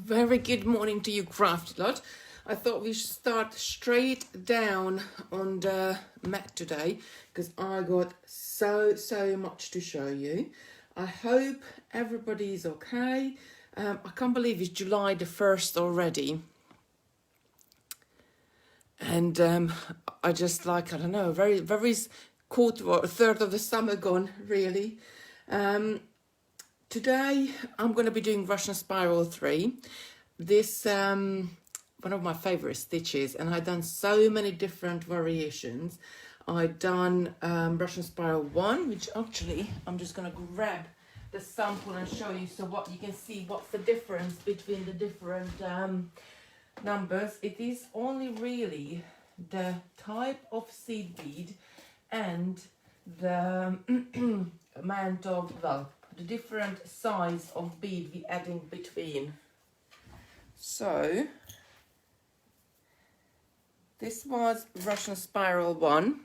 Very good morning to you, crafty lot. I thought we should start straight down on the mat today because I got so much to show you. I hope everybody is okay. I can't believe it's July the 1st already. And I just I don't know, very quarter or a third of the summer gone, really. Today I'm going to be doing Russian Spiral 3. This one of my favorite stitches, and I've done so many different variations. I've done Russian Spiral 1, which actually I'm just going to grab the sample and show you so what you can see what's the difference between the different numbers. It is only really the type of seed bead and the amount of, well, the different size of bead we adding between. So this was Russian Spiral 1,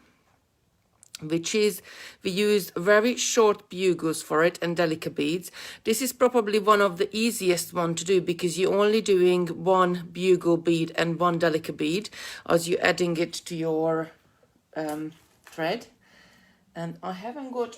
which is, we used very short bugles for it and delicate beads. This is probably one of the easiest one to do because you're only doing one bugle bead and one delicate bead as you're adding it to your thread. And I haven't got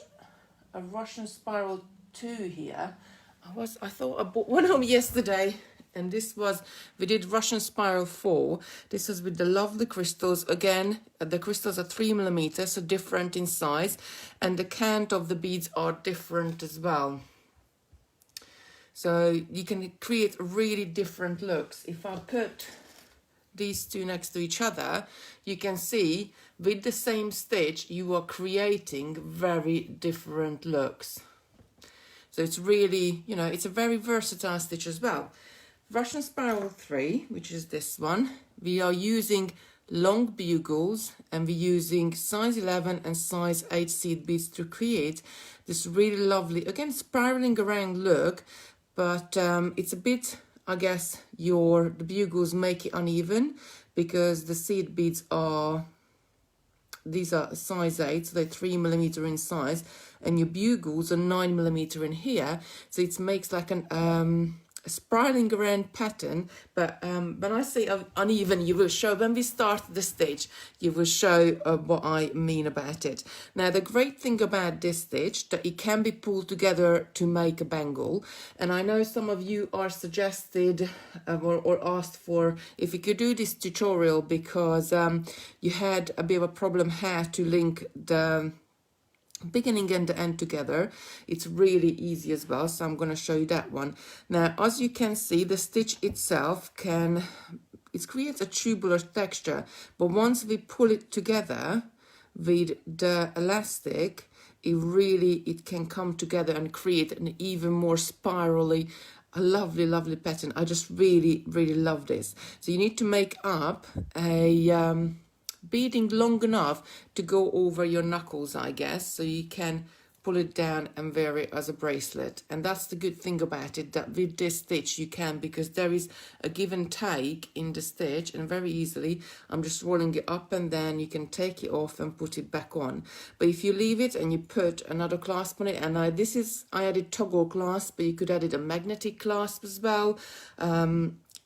a Russian Spiral 2 here. I thought I bought one home yesterday, and this was, we did Russian Spiral 4. This was with the lovely crystals. Again, the crystals are 3mm, so different in size, and the count of the beads are different as well. So you can create really different looks. If I put these two next to each other, you can see with the same stitch you are creating very different looks. So it's really, you know, it's a very versatile stitch as well. Russian Spiral 3, which is this one, we are using long bugles and we're using size 11 and size 8 seed beads to create this really lovely, again, spiraling around look, but it's a bit, I guess, the bugles make it uneven because the seed beads are, these are size 8, so they're 3mm in size, and your bugles are 9mm in here, so it makes like an a spiraling around pattern. But when I say uneven, you will show, when we start the stitch, you will show what I mean about it. Now, the great thing about this stitch, that it can be pulled together to make a bangle. And I know some of you are suggested or asked for if you could do this tutorial because you had a bit of a problem how to link the beginning and the end together. It's really easy as well, so I'm going to show you that one. Now, as you can see, the stitch itself it creates a tubular texture, but once we pull it together with the elastic, it can come together and create an even more spirally, a lovely pattern. I just really love this. So you need to make up a beading long enough to go over your knuckles, I guess, so you can pull it down and wear it as a bracelet. And that's the good thing about it, that with this stitch you can, because there is a give and take in the stitch, and very easily I'm just rolling it up and then you can take it off and put it back on. But if you leave it and you put another clasp on it, and I added toggle clasp, but you could add a magnetic clasp as well.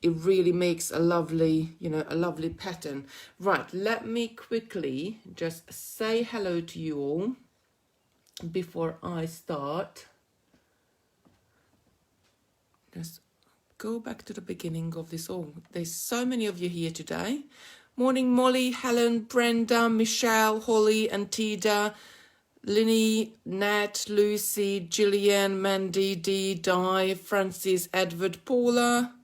It really makes a lovely, a lovely pattern. Right, let me quickly just say hello to you all before I start. Just go back to the beginning of this all. There's so many of you here today. Morning, Molly, Helen, Brenda, Michelle, Holly, Antida, Linny, Nat, Lucy, Gillian, Mandy, Dee, Di, Francis, Edward, Paula.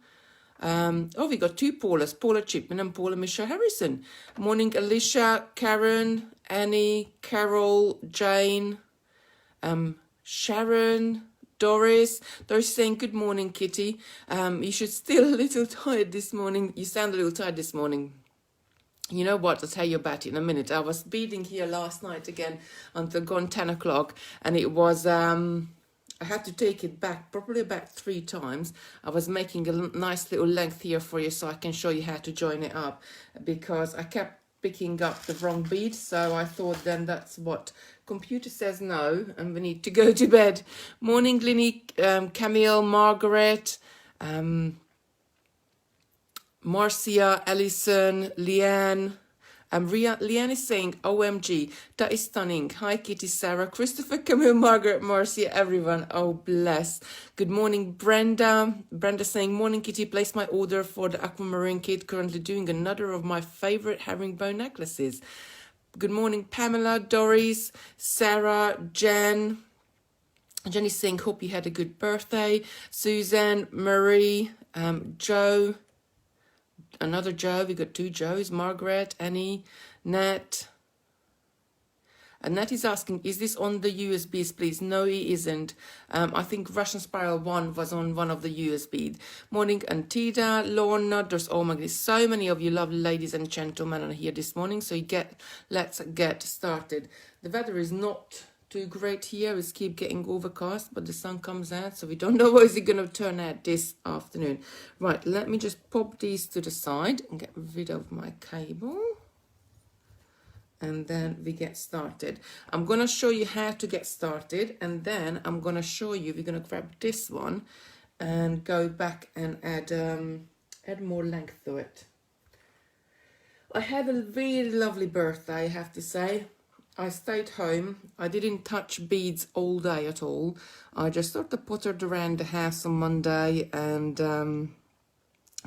We got two Paulas, Paula Chipman and Paula Michelle Harrison. Morning, Alicia, Karen, Annie, Carol, Jane, Sharon, Doris. Doris saying, good morning, Kitty. You should still a little tired this morning. You sound a little tired this morning. You know what, I'll tell you about it in a minute. I was beading here last night again until gone 10 o'clock, and it was... I had to take it back, probably about 3 times. I was making a nice little length here for you so I can show you how to join it up, because I kept picking up the wrong bead, so I thought then that's what computer says no, and we need to go to bed. Morning, Linny, Camille, Margaret, Marcia, Alison, Leanne. Leanne is saying, OMG, that is stunning. Hi, Kitty, Sarah, Christopher, Camille, Margaret, Marcia, everyone. Oh, bless. Good morning, Brenda. Brenda saying, morning, Kitty. Placed my order for the aquamarine kit. Currently doing another of my favorite herringbone necklaces. Good morning, Pamela, Doris, Sarah, Jen. Jenny saying, hope you had a good birthday. Susan, Marie, Joe. Another Joe, we got two Joes, Margaret, Annie, Nat. And Nat is asking, is this on the USBs, please? No, it isn't. I think Russian Spiral 1 was on one of the USBs. Morning, Antida, Lorna, there's, oh my goodness, so many of you lovely ladies and gentlemen are here this morning. So let's get started. The weather is not too great here. It's keep getting overcast, but the sun comes out, so we don't know what is it going to turn out this afternoon. Right, let me just pop these to the side and get rid of my cable, and then we get started. I'm going to show you how to get started, and then I'm going to show you, we're going to grab this one and go back and add more length to it. I had a really lovely birthday, I have to say. I stayed home. I didn't touch beads all day at all. I just sort of pottered around the house on Monday and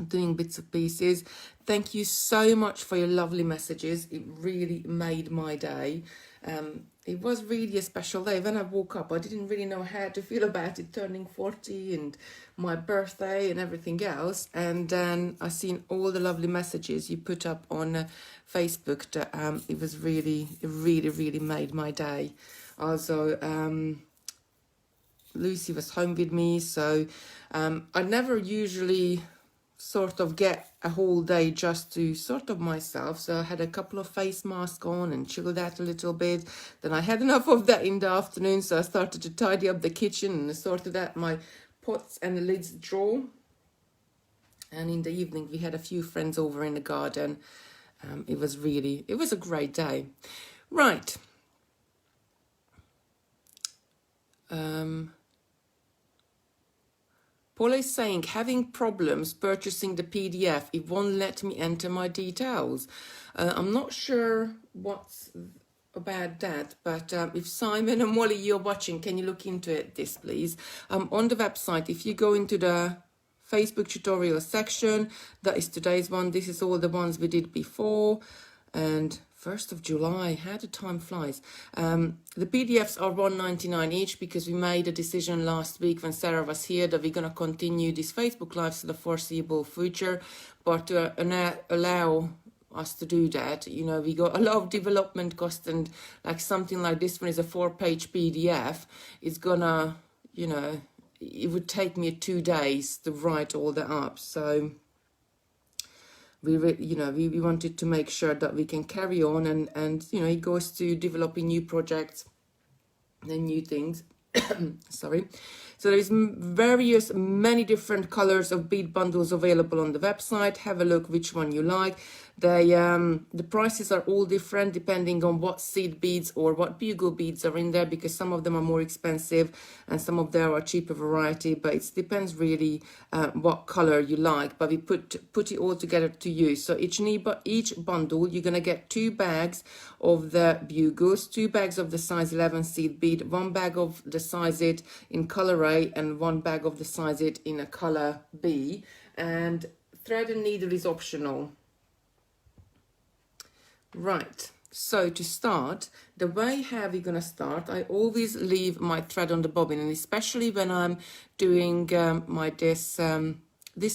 doing bits and pieces. Thank you so much for your lovely messages. It really made my day. It was really a special day. When I woke up, I didn't really know how to feel about it, turning 40 and my birthday and everything else. And then I seen all the lovely messages you put up on Facebook that it really made my day. Also, Lucy was home with me, so I never usually sort of get a whole day just to sort of myself. So I had a couple of face masks on and chilled out a little bit. Then I had enough of that in the afternoon, so I started to tidy up the kitchen and sorted out my pots and the lids drawer. And in the evening we had a few friends over in the garden. It was a great day. Right. Paula is saying, having problems purchasing the PDF. It won't let me enter my details. I'm not sure what's about that, but if Simon and Molly, you're watching, can you look into this, please? On the website, if you go into the Facebook tutorial section, that is today's one. This is all the ones we did before. And 1st of July, how the time flies. The PDFs are $1.99 each because we made a decision last week when Sarah was here that we're going to continue these Facebook Lives for the foreseeable future. But to allow us to do that, you know, we got a lot of development cost, and like something like this one is a 4-page PDF. It's gonna, you know, it would take me 2 days to write all that up. So we wanted to make sure that we can carry on, and you know, it goes to developing new projects and new things. Sorry. So there is many different colors of bead bundles available on the website. Have a look which one you like. The prices are all different depending on what seed beads or what bugle beads are in there, because some of them are more expensive and some of them are cheaper variety, but it depends really what color you like. But we put it all together to use. So each bundle, you're going to get 2 bags of the bugles, 2 bags of the size 11 seed bead, 1 bag of the size it in color A, and 1 bag of the size it in a color B. And thread and needle is optional. Right, so to start, the way how we're going to start, I always leave my thread on the bobbin, and especially when I'm doing this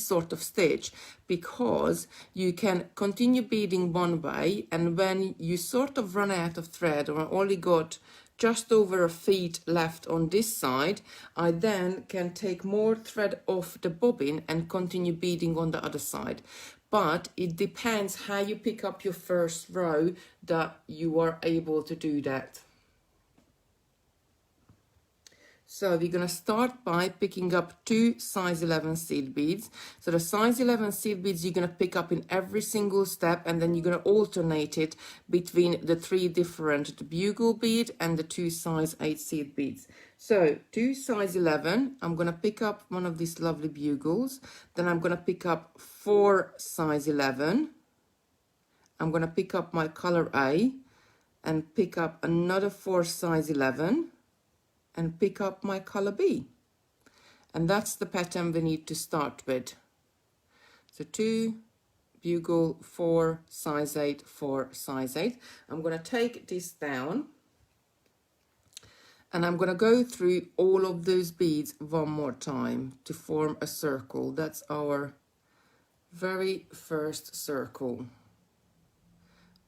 sort of stitch, because you can continue beading one way, and when you sort of run out of thread or only got just over a feet left on this side, I then can take more thread off the bobbin and continue beading on the other side. But it depends how you pick up your first row that you are able to do that. So we're going to start by picking up 2 size 11 seed beads. So the size 11 seed beads you're going to pick up in every single step, and then you're going to alternate it between the 3 different, the bugle bead and the 2 size 8 seed beads. So 2 size 11, I'm going to pick up one of these lovely bugles. Then I'm going to pick up 4 size 11. I'm going to pick up my color A and pick up another 4 size 11 and pick up my color B. And that's the pattern we need to start with. So 2 bugle, 4 size 8, 4 size 8. I'm going to take this down and I'm going to go through all of those beads one more time to form a circle. That's our very first circle.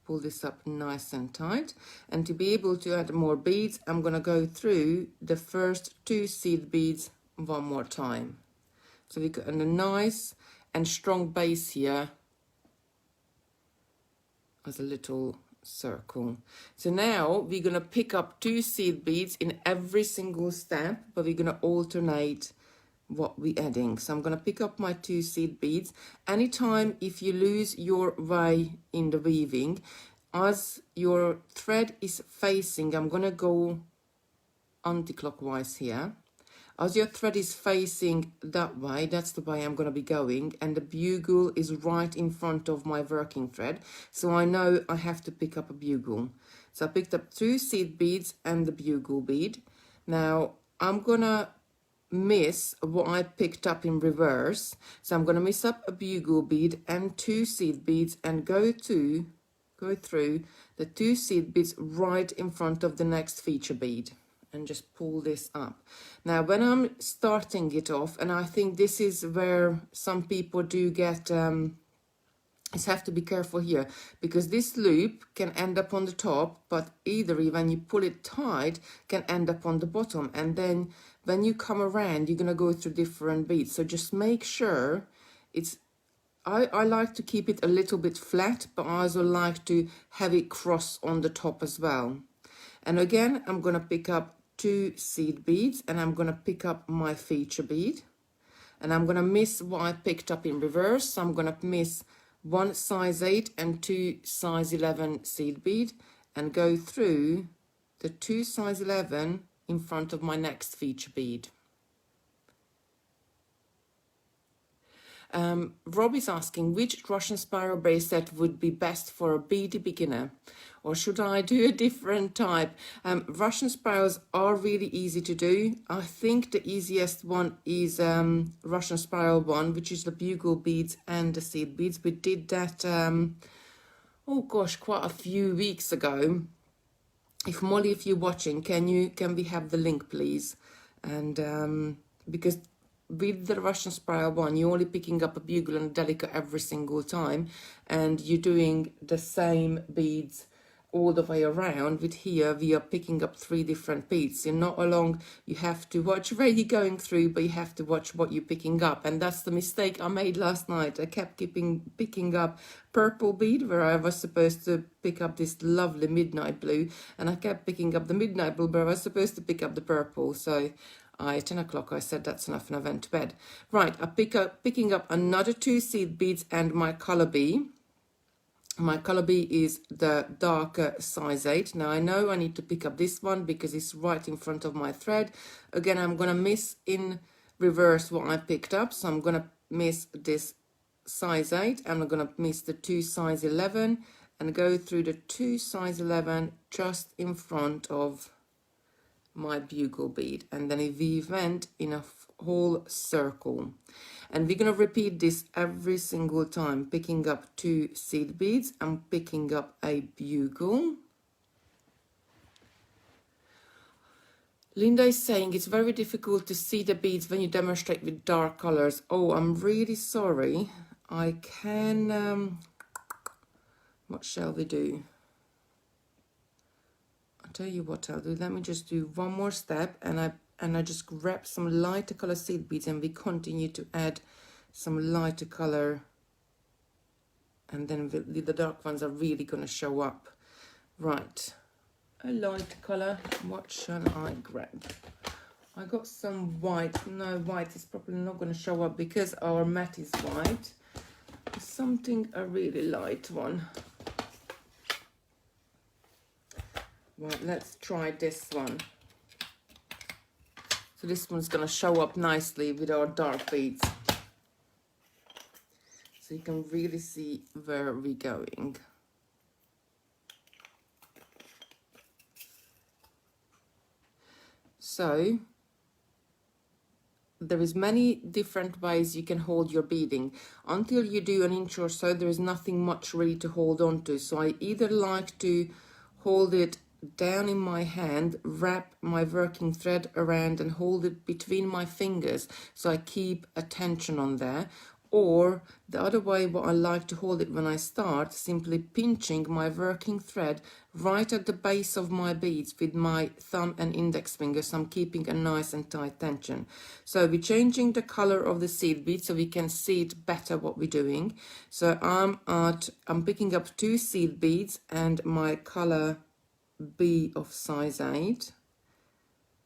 Pull this up nice and tight, and to be able to add more beads, I'm going to go through the first 2 seed beads one more time. So we got a nice and strong base here as a little circle. So now we're going to pick up 2 seed beads in every single step, but we're going to alternate what we're adding. So I'm going to pick up my 2 seed beads. Anytime if you lose your way in the weaving, as your thread is facing, I'm going to go anti-clockwise here. As your thread is facing that way, that's the way I'm going to be going, and the bugle is right in front of my working thread, so I know I have to pick up a bugle. So I picked up 2 seed beads and the bugle bead. Now I'm gonna miss what I picked up in reverse, so I'm gonna miss up a bugle bead and 2 seed beads and go through the 2 seed beads right in front of the next feature bead and just pull this up. Now when I'm starting it off, and I think this is where some people do get is have to be careful here, because this loop can end up on the top, but either when you pull it tight can end up on the bottom, and then when you come around you're going to go through different beads. So just make sure it's I like to keep it a little bit flat, but I also like to have it cross on the top as well. And again, I'm going to pick up 2 seed beads and I'm going to pick up my feature bead, and I'm going to miss what I picked up in reverse. So I'm going to miss 1 size 8 and 2 size 11 seed bead and go through the 2 size 11 in front of my next feature bead. Rob is asking which Russian spiral bracelet would be best for a beady beginner, or should I do a different type? Russian spirals are really easy to do. I think the easiest one is Russian spiral one, which is the bugle beads and the seed beads. We did that, oh gosh, quite a few weeks ago. If Molly, if you're watching, can we have the link, please? And because with the Russian spiral one, you're only picking up a bugle and a delica every single time, and you're doing the same beads all the way around. With here, we are picking up 3 different beads. You're not along, you have to watch where you're going through, but you have to watch what you're picking up. And that's the mistake I made last night. I kept picking up purple bead where I was supposed to pick up this lovely midnight blue, and I kept picking up the midnight blue where I was supposed to pick up the purple. So at 10 o'clock I said that's enough and I went to bed. Right, I picking up another 2 seed beads and my color B. My color B is the darker size 8. Now I know I need to pick up this one because it's right in front of my thread. Again, I'm going to miss in reverse what I picked up. So I'm going to miss this size 8 and I'm going to miss the 2 size 11 and go through the 2 size 11 just in front of my bugle bead, and then we went in a whole circle, and we're going to repeat this every single time, picking up 2 seed beads and picking up a bugle. Linda is saying it's very difficult to see the beads when you demonstrate with dark colors. Oh, I'm really sorry. I can what shall we do? Tell you what I'll do, let me just do one more step, and I just grab some lighter color seed beads and we continue to add some lighter color, and then the dark ones are really going to show up. Right, a lighter color, what shall I grab? I got some white. No, white is probably not going to show up because our mat is white. Something a really light one. Right, let's try this one. So this one's going to show up nicely with our dark beads. So you can really see where we're going. So there is many different ways you can hold your beading. Until you do an inch or so, there is nothing much really to hold on to. So I either like to hold it down in my hand, wrap my working thread around and hold it between my fingers so I keep a tension on there. Or the other way, what I like to hold it when I start, simply pinching my working thread right at the base of my beads with my thumb and index finger, so I'm keeping a nice and tight tension. So we're changing the color of the seed bead so we can see it better what we're doing. So I'm picking up 2 seed beads and my color B of size 8.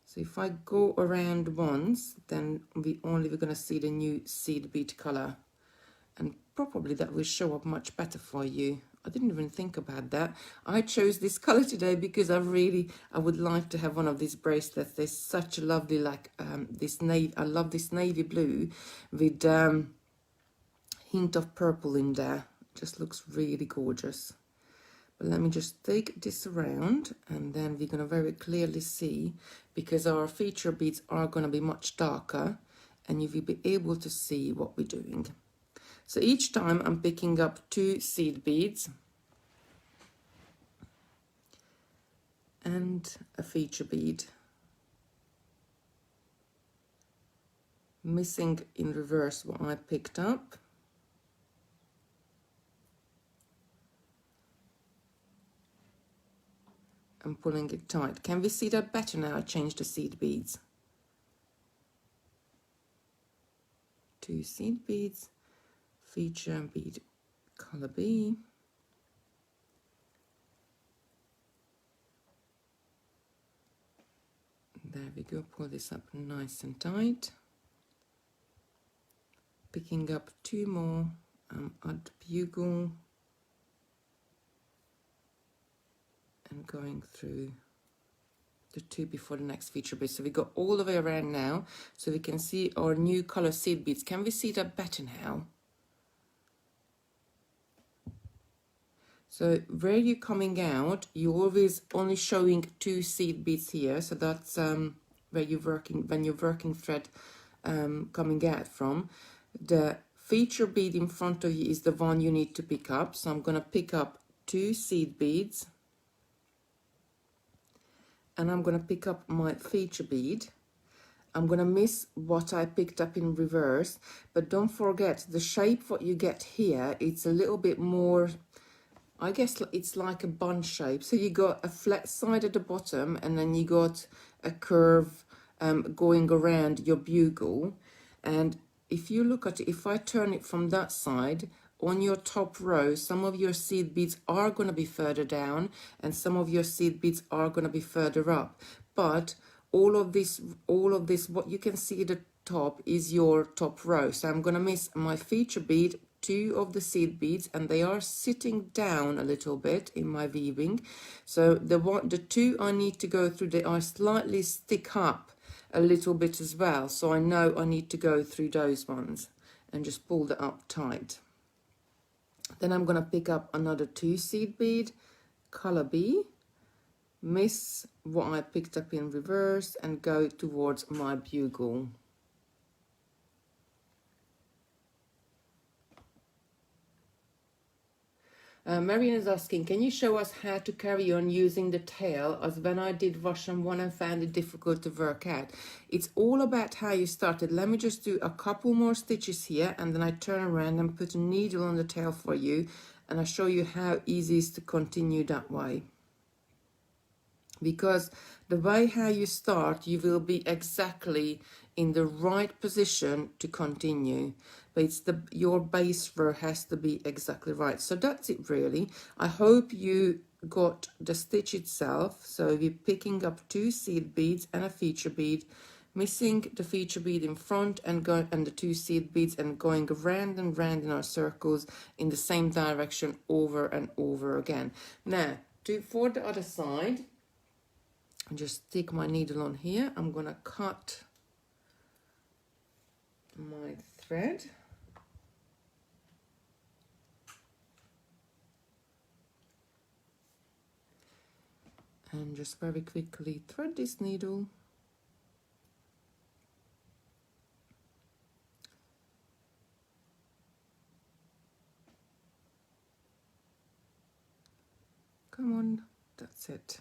So if I go around once, then we're going to see the new seed bead color, and probably that will show up much better for you. I didn't even think about that. I chose this color today because I would like to have one of these bracelets. There's such a lovely, like this navy. I love this navy blue with hint of purple in there. It just looks really gorgeous. But let me just take this around, and then we're going to very clearly see, because our feature beads are going to be much darker, and you will be able to see what we're doing. So each time I'm picking up 2 seed beads and a feature bead, missing in reverse what I picked up. I'm pulling it tight. Can we see that better now? I changed the seed beads. 2 seed beads, feature bead color B. There we go. Pull this up nice and tight. Picking up 2 more at the bugle. And going through the 2 before the next feature bead. So we got all the way around now, so we can see our new color seed beads. Can we see that better now? So where you're coming out, you're always only showing 2 seed beads here. So that's where you're working, when your working thread coming out from. The feature bead in front of you is the one you need to pick up. So I'm going to pick up 2 seed beads. And I'm going to pick up my feature bead. I'm going to miss what I picked up in reverse, but don't forget the shape what you get here, it's a little bit more, I guess it's like a bun shape. So you got a flat side at the bottom, and then you got a curve going around your bugle. And if you look at it, if I turn it from that side, on your top row, some of your seed beads are going to be further down, and some of your seed beads are going to be further up. But all of this, what you can see at the top is your top row. So I'm going to miss my feature bead, 2 of the seed beads, and they are sitting down a little bit in my weaving. So the 2 I need to go through, they are slightly stick up a little bit as well. So I know I need to go through those ones and just pull that up tight. Then I'm going to pick up another 2 seed bead, color B, miss what I picked up in reverse, and go towards my bugle. Marion is asking, can you show us how to carry on using the tail, as when I did Russian 1 and found it difficult to work out? It's all about how you started. Let me just do a couple more stitches here, and then I turn around and put a needle on the tail for you, and I show you how easy it is to continue that way. Because the way how you start, you will be exactly in the right position to continue, but it's your base row has to be exactly right. So that's it really. I hope you got the stitch itself. So we're picking up 2 seed beads and a feature bead, missing the feature bead in front, and the 2 seed beads, and going round and round in our circles in the same direction over and over again. Now for the other side, just stick my needle on here. I'm gonna cut thread. And just very quickly thread this needle. Come on, that's it.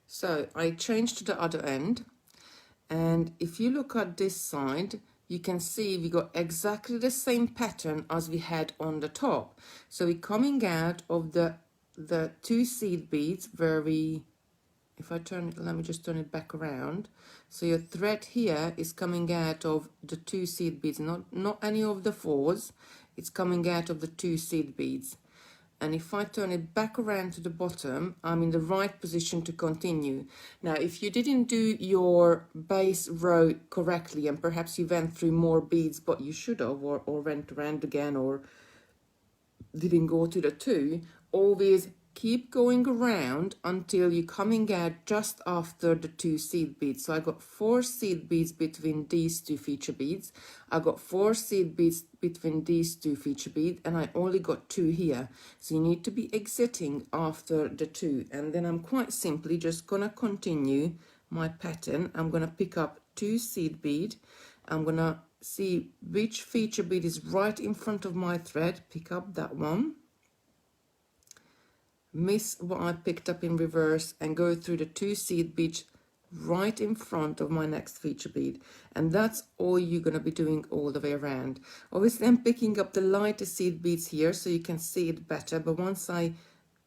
So I changed to the other end, and if you look at this side, you can see we got exactly the same pattern as we had on the top. So we're coming out of the two seed beads where we, if I turn it, let me just turn it back around. So your thread here is coming out of the two seed beads, not any of the fours. It's coming out of the two seed beads. And if I turn it back around to the bottom, I'm in the right position to continue. Now, if you didn't do your base row correctly, and perhaps you went through more beads, but you should have, or went around again, or didn't go to the two, always keep going around until you're coming out just after the two seed beads. So I got 4 seed beads between these two feature beads. I got 4 seed beads between these two feature beads, and I only got 2 here. So you need to be exiting after the 2. And then I'm quite simply just gonna continue my pattern. I'm gonna pick up 2 seed bead. I'm gonna see which feature bead is right in front of my thread, pick up that one, miss what I picked up in reverse, and go through the 2 seed beads right in front of my next feature bead. And that's all you're going to be doing all the way around. Obviously I'm picking up the lighter seed beads here so you can see it better, but once I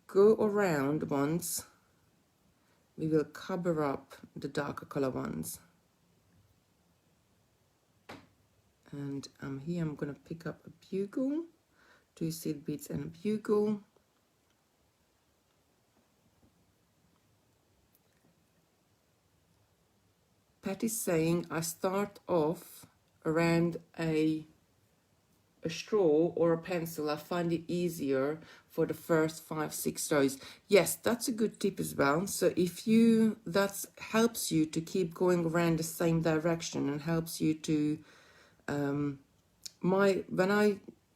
go around once, we will cover up the darker color ones. And here I'm going to pick up a bugle, 2 seed beads and a bugle. Pat is saying I start off around a straw or a pencil. I find it easier for the first 5-6 rows. Yes, that's a good tip as well. So if you, that helps you to keep going around the same direction and helps you to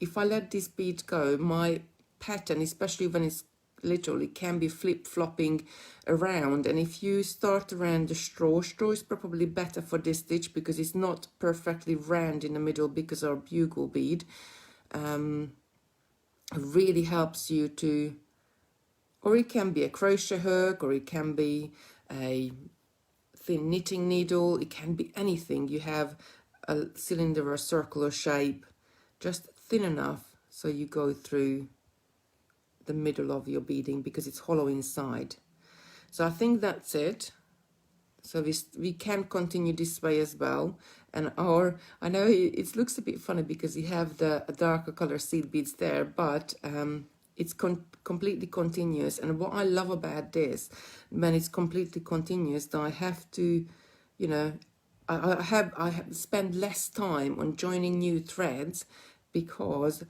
if I let this bead go, my pattern, especially when it's literally, can be flip-flopping around. And if you start around the straw is probably better for this stitch because it's not perfectly round in the middle because our bugle bead really helps you to, or it can be a crochet hook, or it can be a thin knitting needle, it can be anything. You have a cylinder or circular shape, just thin enough so you go through the middle of your beading because it's hollow inside. So I think that's it. So we can continue this way as well. And I know it looks a bit funny because you have the darker color seed beads there, but it's completely continuous. And what I love about this, when it's completely continuous, that I have to, you know, I have spend less time on joining new threads, because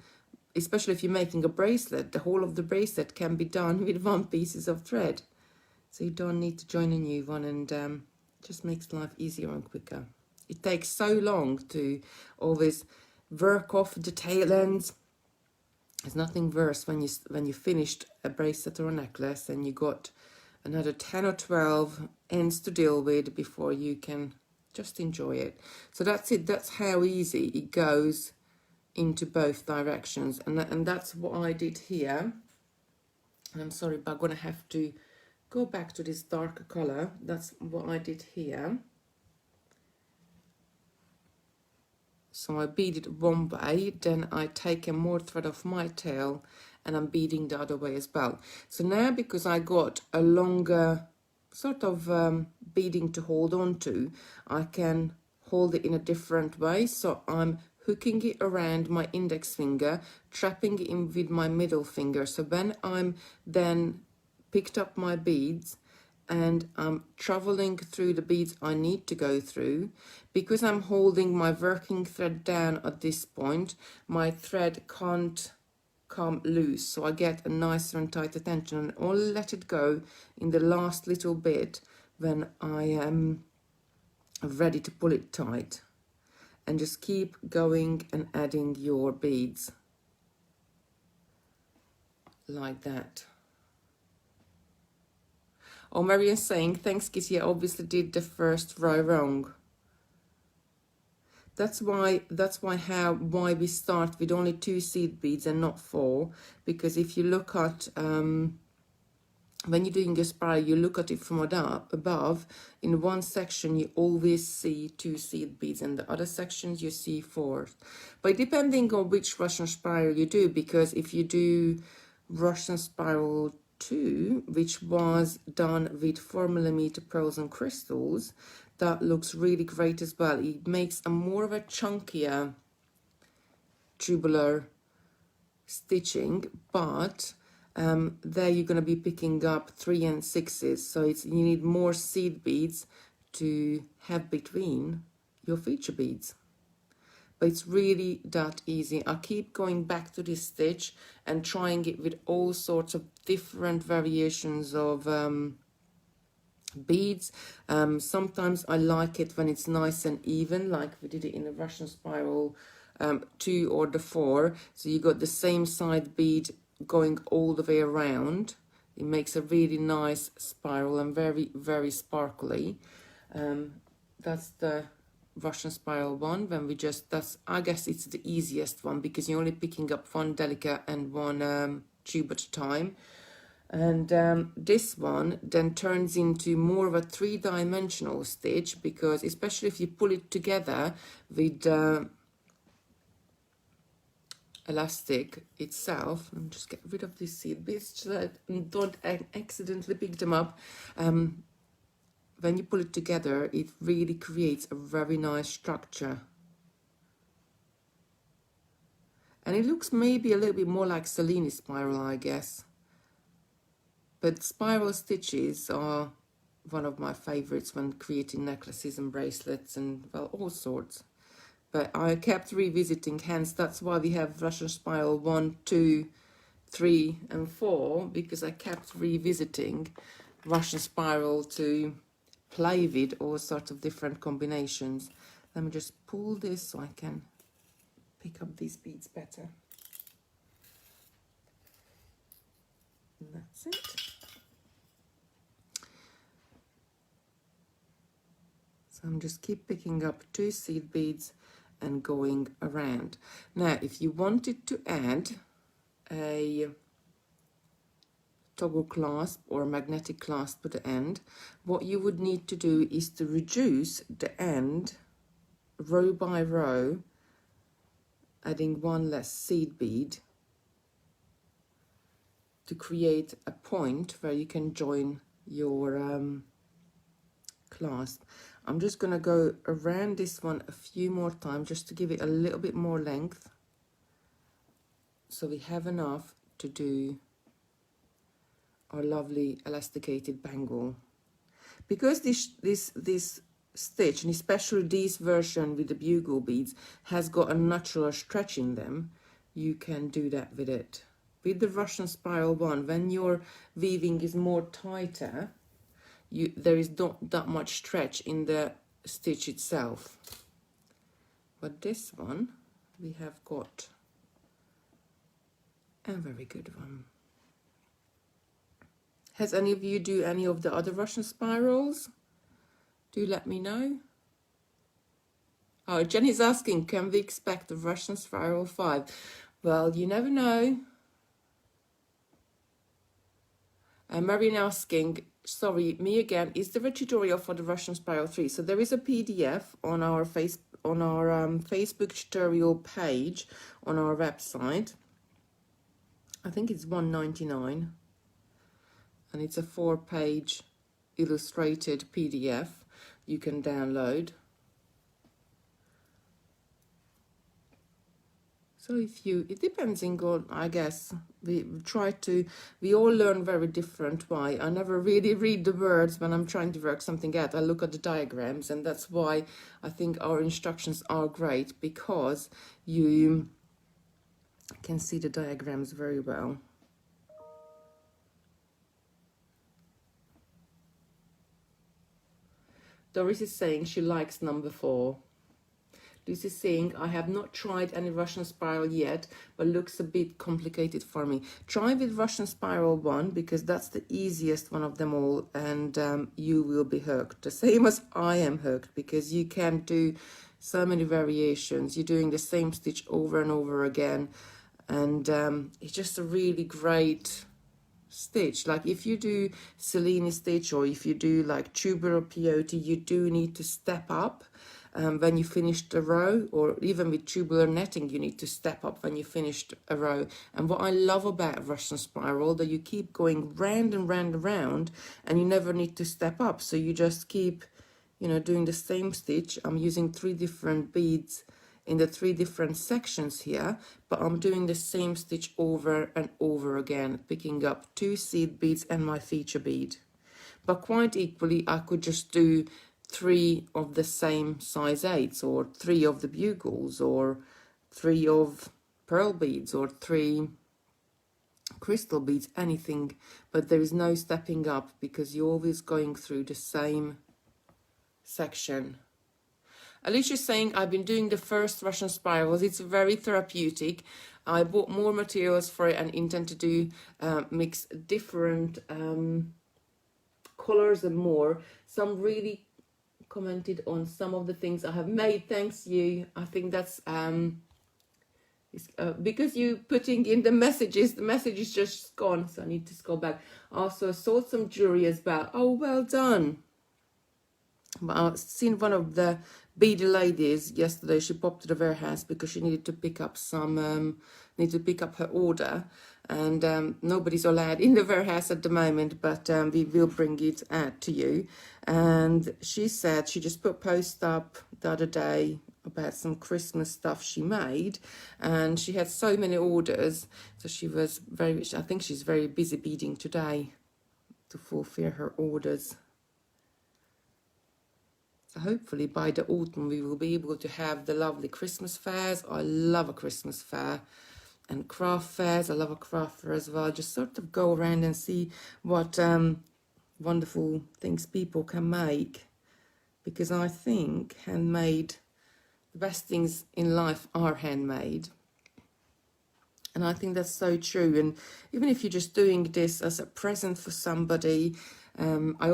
especially if you're making a bracelet, the whole of the bracelet can be done with 1 piece of thread. So you don't need to join a new one, and it just makes life easier and quicker. It takes so long to always work off the tail ends. There's nothing worse when you finished a bracelet or a necklace and you got another 10 or 12 ends to deal with before you can just enjoy it. So that's it. That's how easy it goes into both directions, and that's what I did here. And I'm sorry, but I'm gonna have to go back to this darker color. That's what I did here. So I beaded one way, then I take a more thread off my tail, and I'm beading the other way as well. So now, because I got a longer sort of beading to hold on to, I can hold it in a different way. So I'm hooking it around my index finger, trapping it in with my middle finger. So when I'm then picked up my beads and I'm traveling through the beads I need to go through, because I'm holding my working thread down at this point, my thread can't come loose. So I get a nicer and tighter tension, and only let it go in the last little bit when I am ready to pull it tight. and just keep going and adding your beads like that. Oh, Marian's saying, thanks Kitty, I obviously did the first row wrong. That's why we start with only 2 seed beads and not 4, because if you look at when you're doing a spiral, you look at it from above. In one section you always see 2 seed beads, and the other sections you see 4. But depending on which Russian spiral you do, because if you do Russian spiral 2, which was done with 4mm pearls and crystals, that looks really great as well. It makes a more of a chunkier tubular stitching, but there you're going to be picking up 3 and 6s, so you need more seed beads to have between your feature beads. But it's really that easy. I keep going back to this stitch and trying it with all sorts of different variations of beads. Sometimes I like it when it's nice and even, like we did it in the Russian spiral 2 or the 4, so you got the same side bead going all the way around. It makes a really nice spiral and very, very sparkly. That's the Russian spiral one. When we just, I guess it's the easiest one, because you're only picking up 1 delica and 1 tube at a time. And this one then turns into more of a 3-dimensional stitch, because especially if you pull it together with elastic itself. Let me just get rid of these seed beads so that I don't accidentally pick them up. When you pull it together, it really creates a very nice structure. And it looks maybe a little bit more like Cellini spiral, I guess. But spiral stitches are one of my favorites when creating necklaces and bracelets and, well, all sorts. But I kept revisiting, hence that's why we have Russian spiral 1, 2, 3 and 4, because I kept revisiting Russian spiral to play with all sorts of different combinations. Let me just pull this so I can pick up these beads better. And that's it. So I'm just keep picking up 2 seed beads and going around. Now, if you wanted to add a toggle clasp or magnetic clasp to the end, what you would need to do is to reduce the end row by row, adding 1 less seed bead to create a point where you can join your clasp. I'm just going to go around this one a few more times just to give it a little bit more length, so we have enough to do our lovely elasticated bangle. Because this stitch, and especially this version with the bugle beads, has got a natural stretch in them, you can do that with it. With the Russian spiral one, when your weaving is more tighter, there is not that much stretch in the stitch itself. But this one, we have got a very good one. Has any of you do any of the other Russian spirals? Do let me know. Oh, Jenny's asking, can we expect the Russian spiral 5? Well, you never know. Marian asking, sorry, me again, is there a tutorial for the Russian spiral 3? So there is a PDF on our Facebook tutorial page on our website. I think it's $1.99, and it's a 4-page illustrated PDF you can download. So it depends on, I guess, we all learn very different way. I never really read the words when I'm trying to work something out. I look at the diagrams, and that's why I think our instructions are great, because you can see the diagrams very well. Doris is saying she likes number 4. This is saying, I have not tried any Russian spiral yet, but looks a bit complicated for me. Try with Russian spiral one, because that's the easiest one of them all, and you will be hooked. The same as I am hooked, because you can do so many variations. You're doing the same stitch over and over again, and it's just a really great stitch. Like if you do Cellini stitch, or if you do like tuber or peyote, you do need to step up when you finish the row, or even with tubular netting you need to step up when you finished a row. And what I love about Russian spiral, that you keep going round and round and round, and you never need to step up, so you just keep, you know, doing the same stitch. I'm using 3 different beads in the 3 different sections here, but I'm doing the same stitch over and over again, picking up 2 seed beads and my feature bead. But quite equally, I could just do 3 of the same size 8s, or 3 of the bugles, or 3 of pearl beads, or 3 crystal beads, anything, but there is no stepping up, because you're always going through the same section. Alicia's saying, I've been doing the first Russian spirals. It's very therapeutic. I bought more materials for it and intend to do mix different colors and more. Some really commented on some of the things I have made. Thanks you. I think that's because you putting in the message is just gone, so I need to scroll back. Also saw some jewelry as well. Oh, well done. But I've seen one of the beady ladies yesterday. She popped to the warehouse because she needed to pick up some her order, and nobody's allowed in the warehouse at the moment, but we will bring it out to you. And she said she just put post up the other day about some Christmas stuff she made, and she had so many orders, so she was I think she's very busy beading today to fulfill her orders. So hopefully by the autumn we will be able to have the lovely Christmas fairs. I love a Christmas fair, and craft fairs. I love a craft fair as well. Just sort of go around and see what wonderful things people can make, because I think handmade, the best things in life are handmade. And I think that's so true. And even if you're just doing this as a present for somebody, I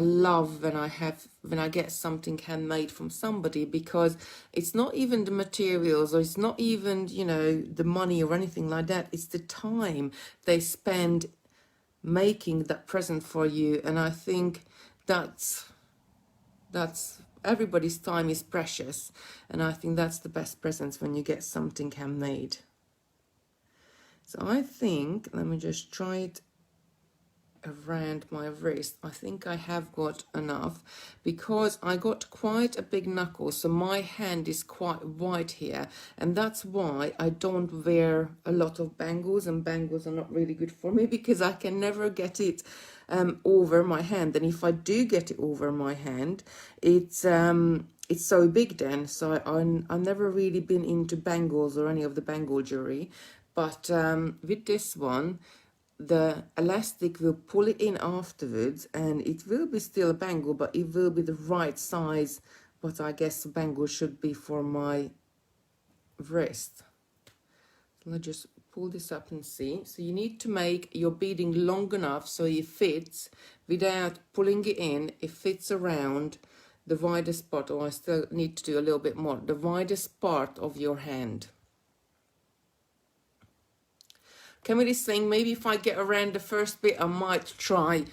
love when I get something handmade from somebody, because it's not even the materials, or it's not even, you know, the money or anything like that. It's the time they spend making that present for you. And I think that's everybody's time is precious, and I think that's the best presents, when you get something handmade. So I think, let me just try it around my wrist. I think I have got enough, because I got quite a big knuckle, so my hand is quite wide here, and that's why I don't wear a lot of bangles, and bangles are not really good for me, because I can never get it over my hand. And if I do get it over my hand, it's so big then, so I've never really been into bangles or any of the bangle jewelry. But with this one, the elastic will pull it in afterwards, and it will be still a bangle, but it will be the right size, what I guess a bangle should be for my wrist. So let's just pull this up and see. So you need to make your beading long enough so it fits without pulling it in. It fits around the widest part, or I still need to do a little bit more, the widest part of your hand. Camille is saying, maybe if I get around the first bit, I might try.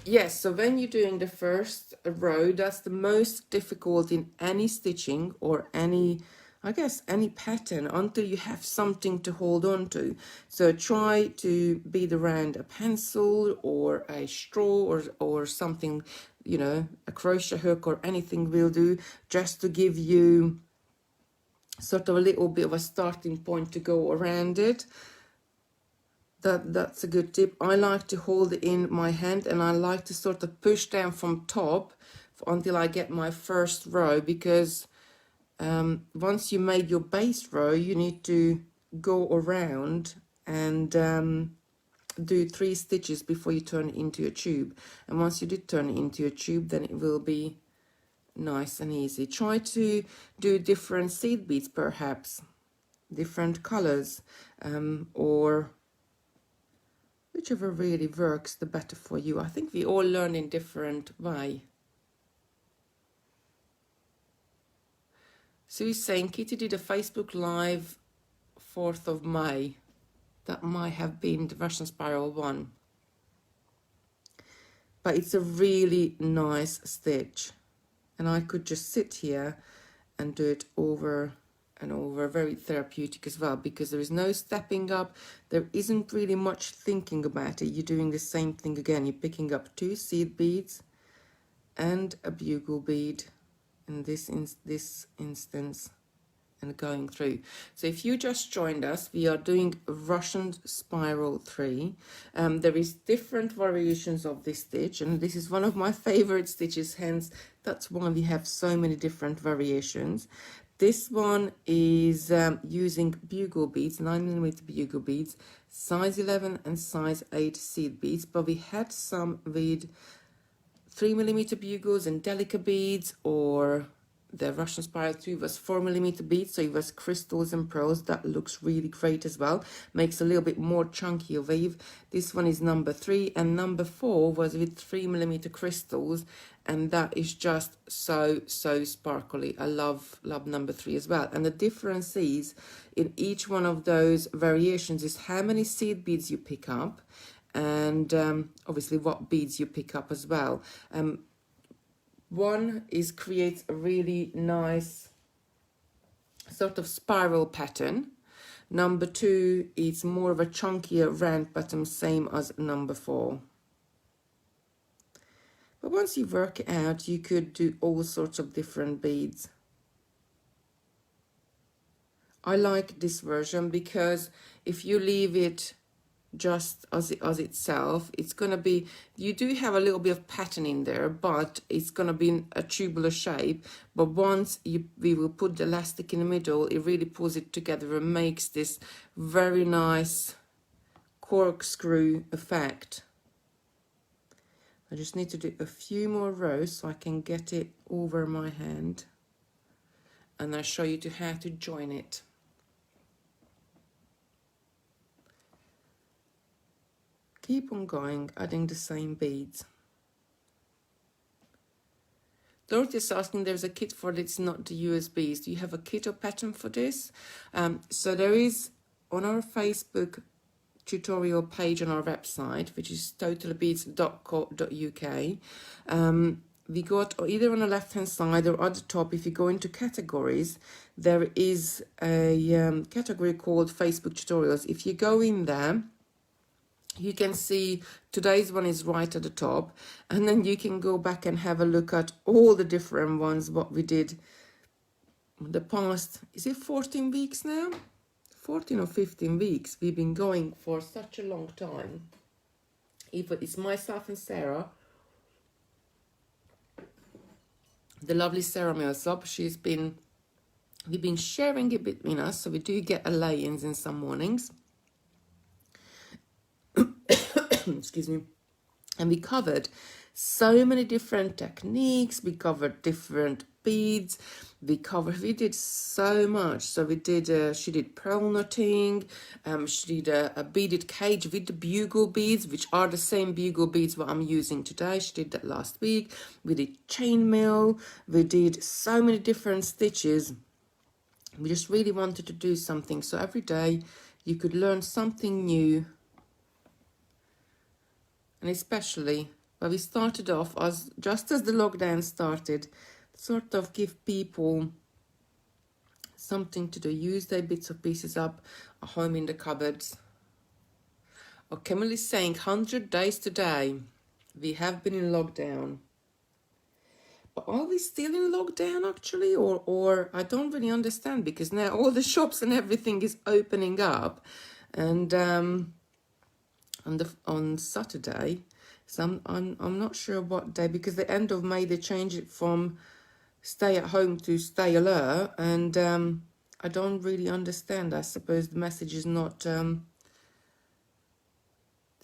Yes, so when you're doing the first row, that's the most difficult in any stitching, or any, I guess, any pattern, until you have something to hold on to. So try to bead around a pencil, or a straw, or something, you know, a crochet hook or anything will do, just to give you sort of a little bit of a starting point to go around it. That's a good tip. I like to hold it in my hand, and I like to sort of push down from top until I get my first row, because once you made your base row, you need to go around and do 3 stitches before you turn it into a tube. And once you did turn it into a tube, then it will be nice and easy. Try to do different seed beads, perhaps different colors, or whichever really works the better for you. I think we all learn in different way. Sue's saying Kitty did a Facebook Live 4th of May. That might have been the Russian Spiral one. But it's a really nice stitch. And I could just sit here and do it over and over. Very therapeutic as well, because there is no stepping up. There isn't really much thinking about it. You're doing the same thing again. You're picking up 2 seed beads and a bugle bead in this instance, and going through. So if you just joined us, we are doing Russian Spiral 3. There is different variations of this stitch, and this is one of my favorite stitches, hence that's why we have so many different variations. This one is using bugle beads, 9mm bugle beads, size 11 and size 8 seed beads, but we had some with 3mm bugles and Delica beads, or the Russian Spiral 3 was 4mm beads, so it was crystals and pearls. That looks really great as well. Makes a little bit more chunkier weave. This one is number 3, and number 4 was with 3mm crystals, and that is just so sparkly. I love number 3 as well. And the difference is in each one of those variations is how many seed beads you pick up, and obviously what beads you pick up as well. One is creates a really nice sort of spiral pattern. Number 2 is more of a chunkier round pattern, same as number 4. But once you work it out, you could do all sorts of different beads. I like this version because if you leave it just as itself, it's going to be, you do have a little bit of pattern in there, but it's going to be in a tubular shape. But once we will put the elastic in the middle, it really pulls it together and makes this very nice corkscrew effect. I just need to do a few more rows so I can get it over my hand, and I'll show you how to join it. Keep on going, adding the same beads. Dorothy is asking, there's a kit for it, it's not the USBs. Do you have a kit or pattern for this? So there is on our Facebook tutorial page on our website, which is totallybeads.co.uk. We got either on the left hand side or at the top, if you go into categories, there is a category called Facebook tutorials. If you go in there, you can see today's one is right at the top, and then you can go back and have a look at all the different ones, what we did the past, is it 14 weeks now? 14 or 15 weeks. We've been going for such a long time. It's myself and Sarah, the lovely Sarah Millsop. We've been sharing it between us, so we do get a lay-ins in some mornings. Excuse me. And we covered so many different techniques. We covered different beads. We did so much. So we did, she did pearl knotting. She did a beaded cage with the bugle beads, which are the same bugle beads what I'm using today. She did that last week. We did chainmail. We did so many different stitches. We just really wanted to do something. So every day you could learn something new. And especially where we started off just as the lockdown started, sort of give people something to do, use their bits of pieces up at home in the cupboards. Oh, Kimberly is saying 100 days today. We have been in lockdown. But are we still in lockdown actually? Or I don't really understand, because now all the shops and everything is opening up. And on Saturday, so I'm not sure what day, because the end of May they changed it from stay at home to stay alert, and I don't really understand. I suppose the message is not didn't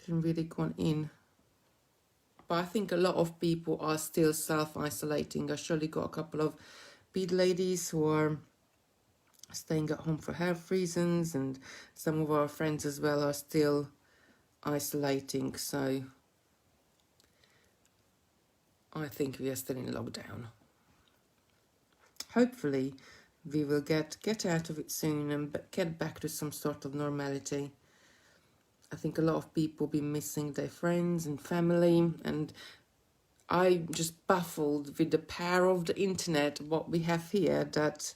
really gone in. but I think a lot of people are still self-isolating. I surely got a couple of bead ladies who are staying at home for health reasons, and some of our friends as well are still isolating. So I think we are still in lockdown. Hopefully we will get out of it soon and get back to some sort of normality. I think a lot of people be missing their friends and family, and I'm just baffled with the power of the internet, what we have here, that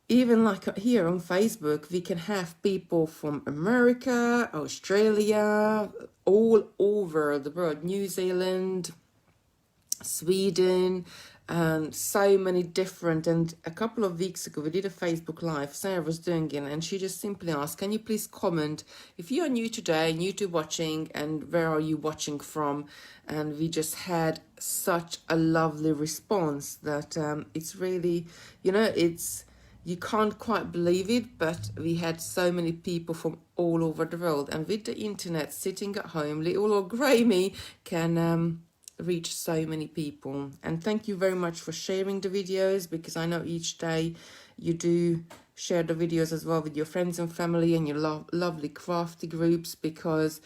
even like here on Facebook, we can have people from America, Australia, all over the world, New Zealand, Sweden, and so many different. And a couple of weeks ago we did a Facebook Live, Sarah was doing it, and she just simply asked, can you please comment if you are new today, new to watching, and where are you watching from? And we just had such a lovely response that it's really, you know, it's, you can't quite believe it, but we had so many people from all over the world. And with the internet, sitting at home, little old Grammy can reach so many people. And thank you very much for sharing the videos, because I know each day you do share the videos as well with your friends and family and your lovely crafty groups, because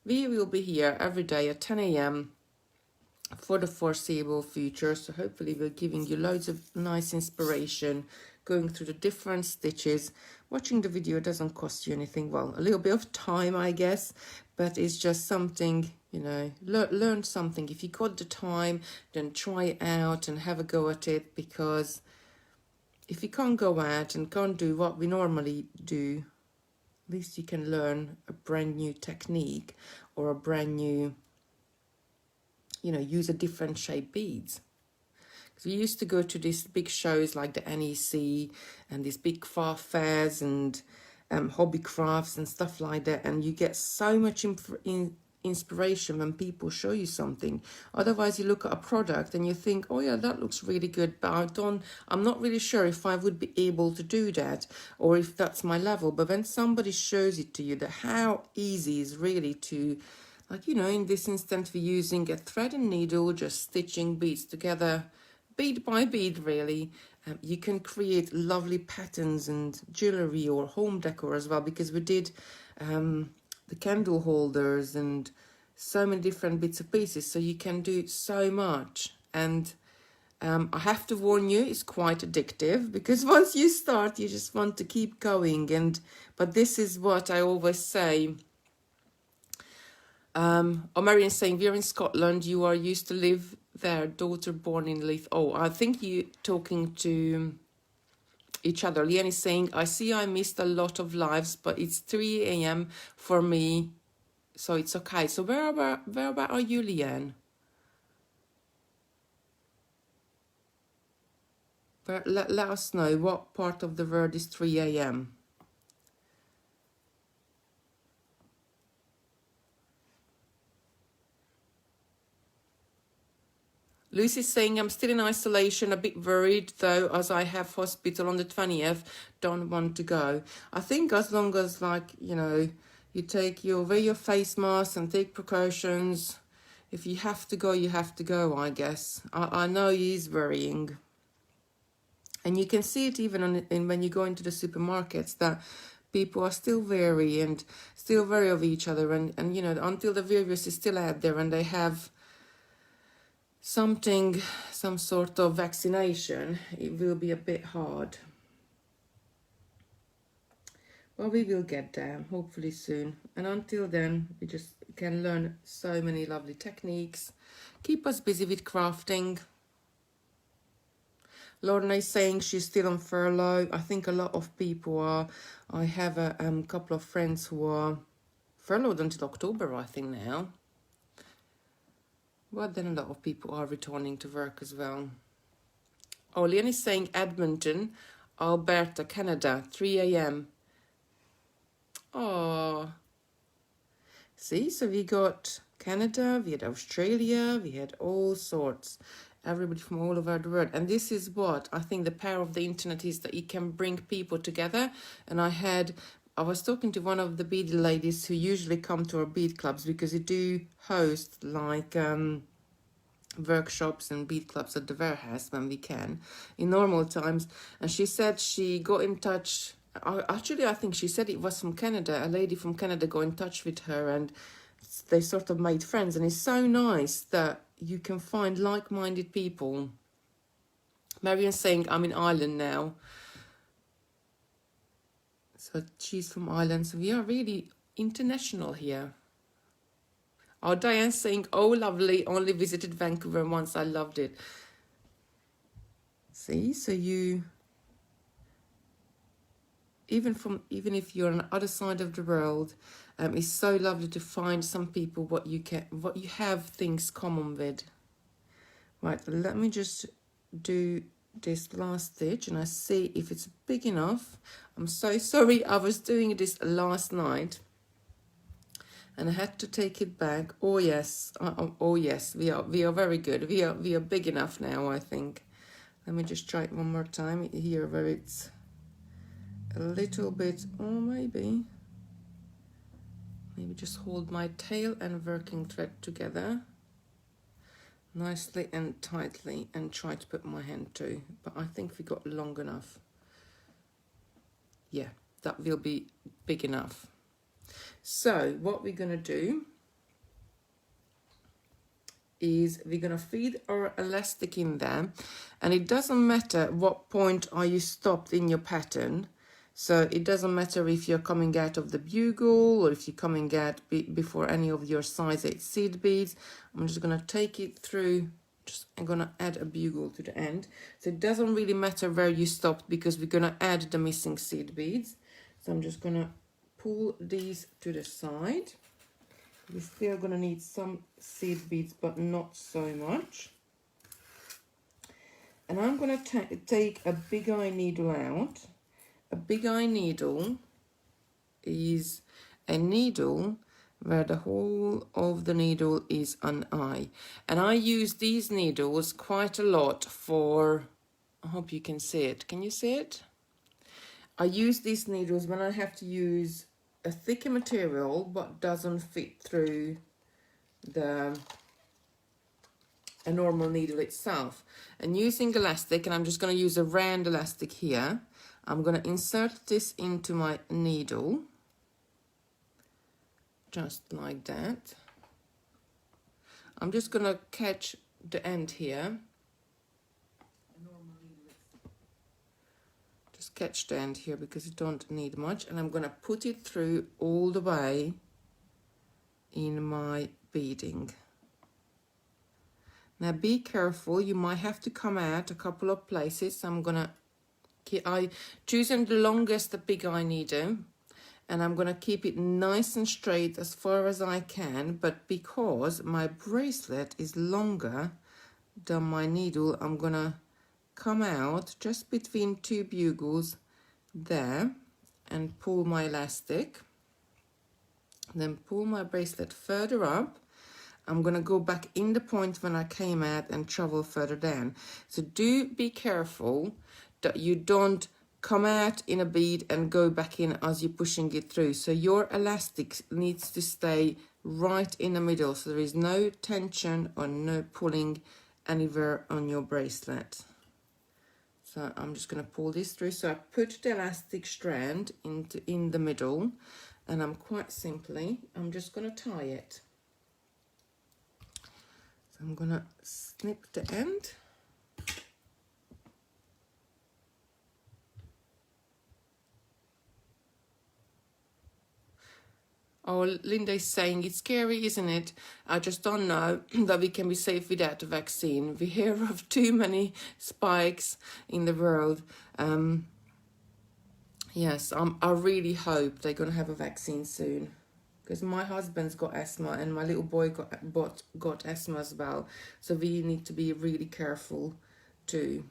we will be here every day at 10 a.m. for the foreseeable future. So hopefully we're giving you loads of nice inspiration, going through the different stitches. Watching the video doesn't cost you anything, well, a little bit of time, I guess, but it's just something, you know, learn something. If you got the time, then try it out and have a go at it, because if you can't go out and can't do what we normally do, at least you can learn a brand new technique, or a brand new, you know, use a different shape beads. We used to go to these big shows like the NEC and these big craft fairs and hobby crafts and stuff like that, and you get so much inspiration when people show you something. Otherwise you look at a product and you think, oh yeah, that looks really good, but I'm not really sure if I would be able to do that, or if that's my level. But when somebody shows it to you, that how easy is really to, like, you know, in this instance we're using a thread and needle, just stitching beads together, bead by bead, really. You can create lovely patterns and jewelry or home decor as well, because we did the candle holders and so many different bits and pieces, so you can do so much. And I have to warn you, it's quite addictive, because once you start you just want to keep going. And but this is what I always say. Marian's saying, we're in Scotland, you are used to live there, daughter born in Leith. Oh, I think you talking to each other. Leanne is saying, I see I missed a lot of lives, but it's 3 a.m. for me, so it's okay. So where about are you, Leanne? Let us know what part of the world is 3 a.m. Lucy's saying, I'm still in isolation, a bit worried though, as I have hospital on the 20th, don't want to go. I think as long as, like, you know, you wear your face mask and take precautions. If you have to go, you have to go, I guess. I know it is worrying. And you can see it even when you go into the supermarkets, that people are still wary and still wary of each other. And you know, until the virus is still out there and they have some sort of vaccination, it will be a bit hard. Well, we will get there, hopefully soon. And until then, we just can learn so many lovely techniques. Keep us busy with crafting. Lorna is saying she's still on furlough. I think a lot of people are. I have a couple of friends who are furloughed until October, I think, now. Well, then a lot of people are returning to work as well. Oh, Leon is saying Edmonton, Alberta, Canada, 3 a.m. Oh. See, so we got Canada, we had Australia, we had all sorts. Everybody from all over the world. And this is what I think the power of the internet is, that it can bring people together. And I had I was talking to one of the bead ladies who usually come to our bead clubs, because we do host like workshops and bead clubs at the warehouse when we can in normal times. And she said she got in touch. Actually, I think she said it was from Canada. A lady from Canada got in touch with her, and they sort of made friends. And it's so nice that you can find like-minded people. Marian's saying I'm in Ireland now. So she's from Ireland. So we are really international here. Oh, Diane's saying, oh, lovely. Only visited Vancouver once. I loved it. See, so you, even if you're on the other side of the world, it's so lovely to find some people what you have things common with. Right, let me just do this last stitch and I see if it's big enough. I'm so sorry, I was doing this last night and I had to take it back. Oh yes, oh yes, we are very good. We are big enough now, I think. Let me just try it one more time here where it's a little bit, or maybe just hold my tail and working thread together nicely and tightly and try to put my hand too. But I think we got long enough. Yeah, that will be big enough. So what we're going to do is we're going to feed our elastic in there, and it doesn't matter what point are you stopped in your pattern. So it doesn't matter if you're coming out of the bugle or if you're coming out before any of your size 8 seed beads. I'm just going to take it through. I'm going to add a bugle to the end. So it doesn't really matter where you stopped because we're going to add the missing seed beads. So I'm just going to pull these to the side. We're still going to need some seed beads, but not so much. And I'm going to take a big eye needle out. A big eye needle is a needle where the whole of the needle is an eye. And I use these needles quite a lot for, I hope you can see it. Can you see it? I use these needles when I have to use a thicker material but doesn't fit through a normal needle itself. And using elastic, and I'm just going to use a round elastic here, I'm going to insert this into my needle, just like that. I'm just going to catch the end here. Just catch the end here because you don't need much, and I'm going to put it through all the way in my beading. Now be careful, you might have to come out a couple of places. So I'm going to choosing the longest big eye needle, and I'm going to keep it nice and straight as far as I can, but because my bracelet is longer than my needle, I'm going to come out just between two bugles there and pull my elastic, then pull my bracelet further up. I'm going to go back in the point when I came out and travel further down. So do be careful that you don't come out in a bead and go back in as you're pushing it through. So your elastic needs to stay right in the middle, so there is no tension or no pulling anywhere on your bracelet. So I'm just going to pull this through. So I put the elastic strand in the middle, and I'm just going to tie it. So I'm going to snip the end. Oh, Linda is saying it's scary, isn't it? I just don't know that we can be safe without a vaccine. We hear of too many spikes in the world. Yes, I really hope they're going to have a vaccine soon. Because my husband's got asthma and my little boy got asthma as well. So we need to be really careful too.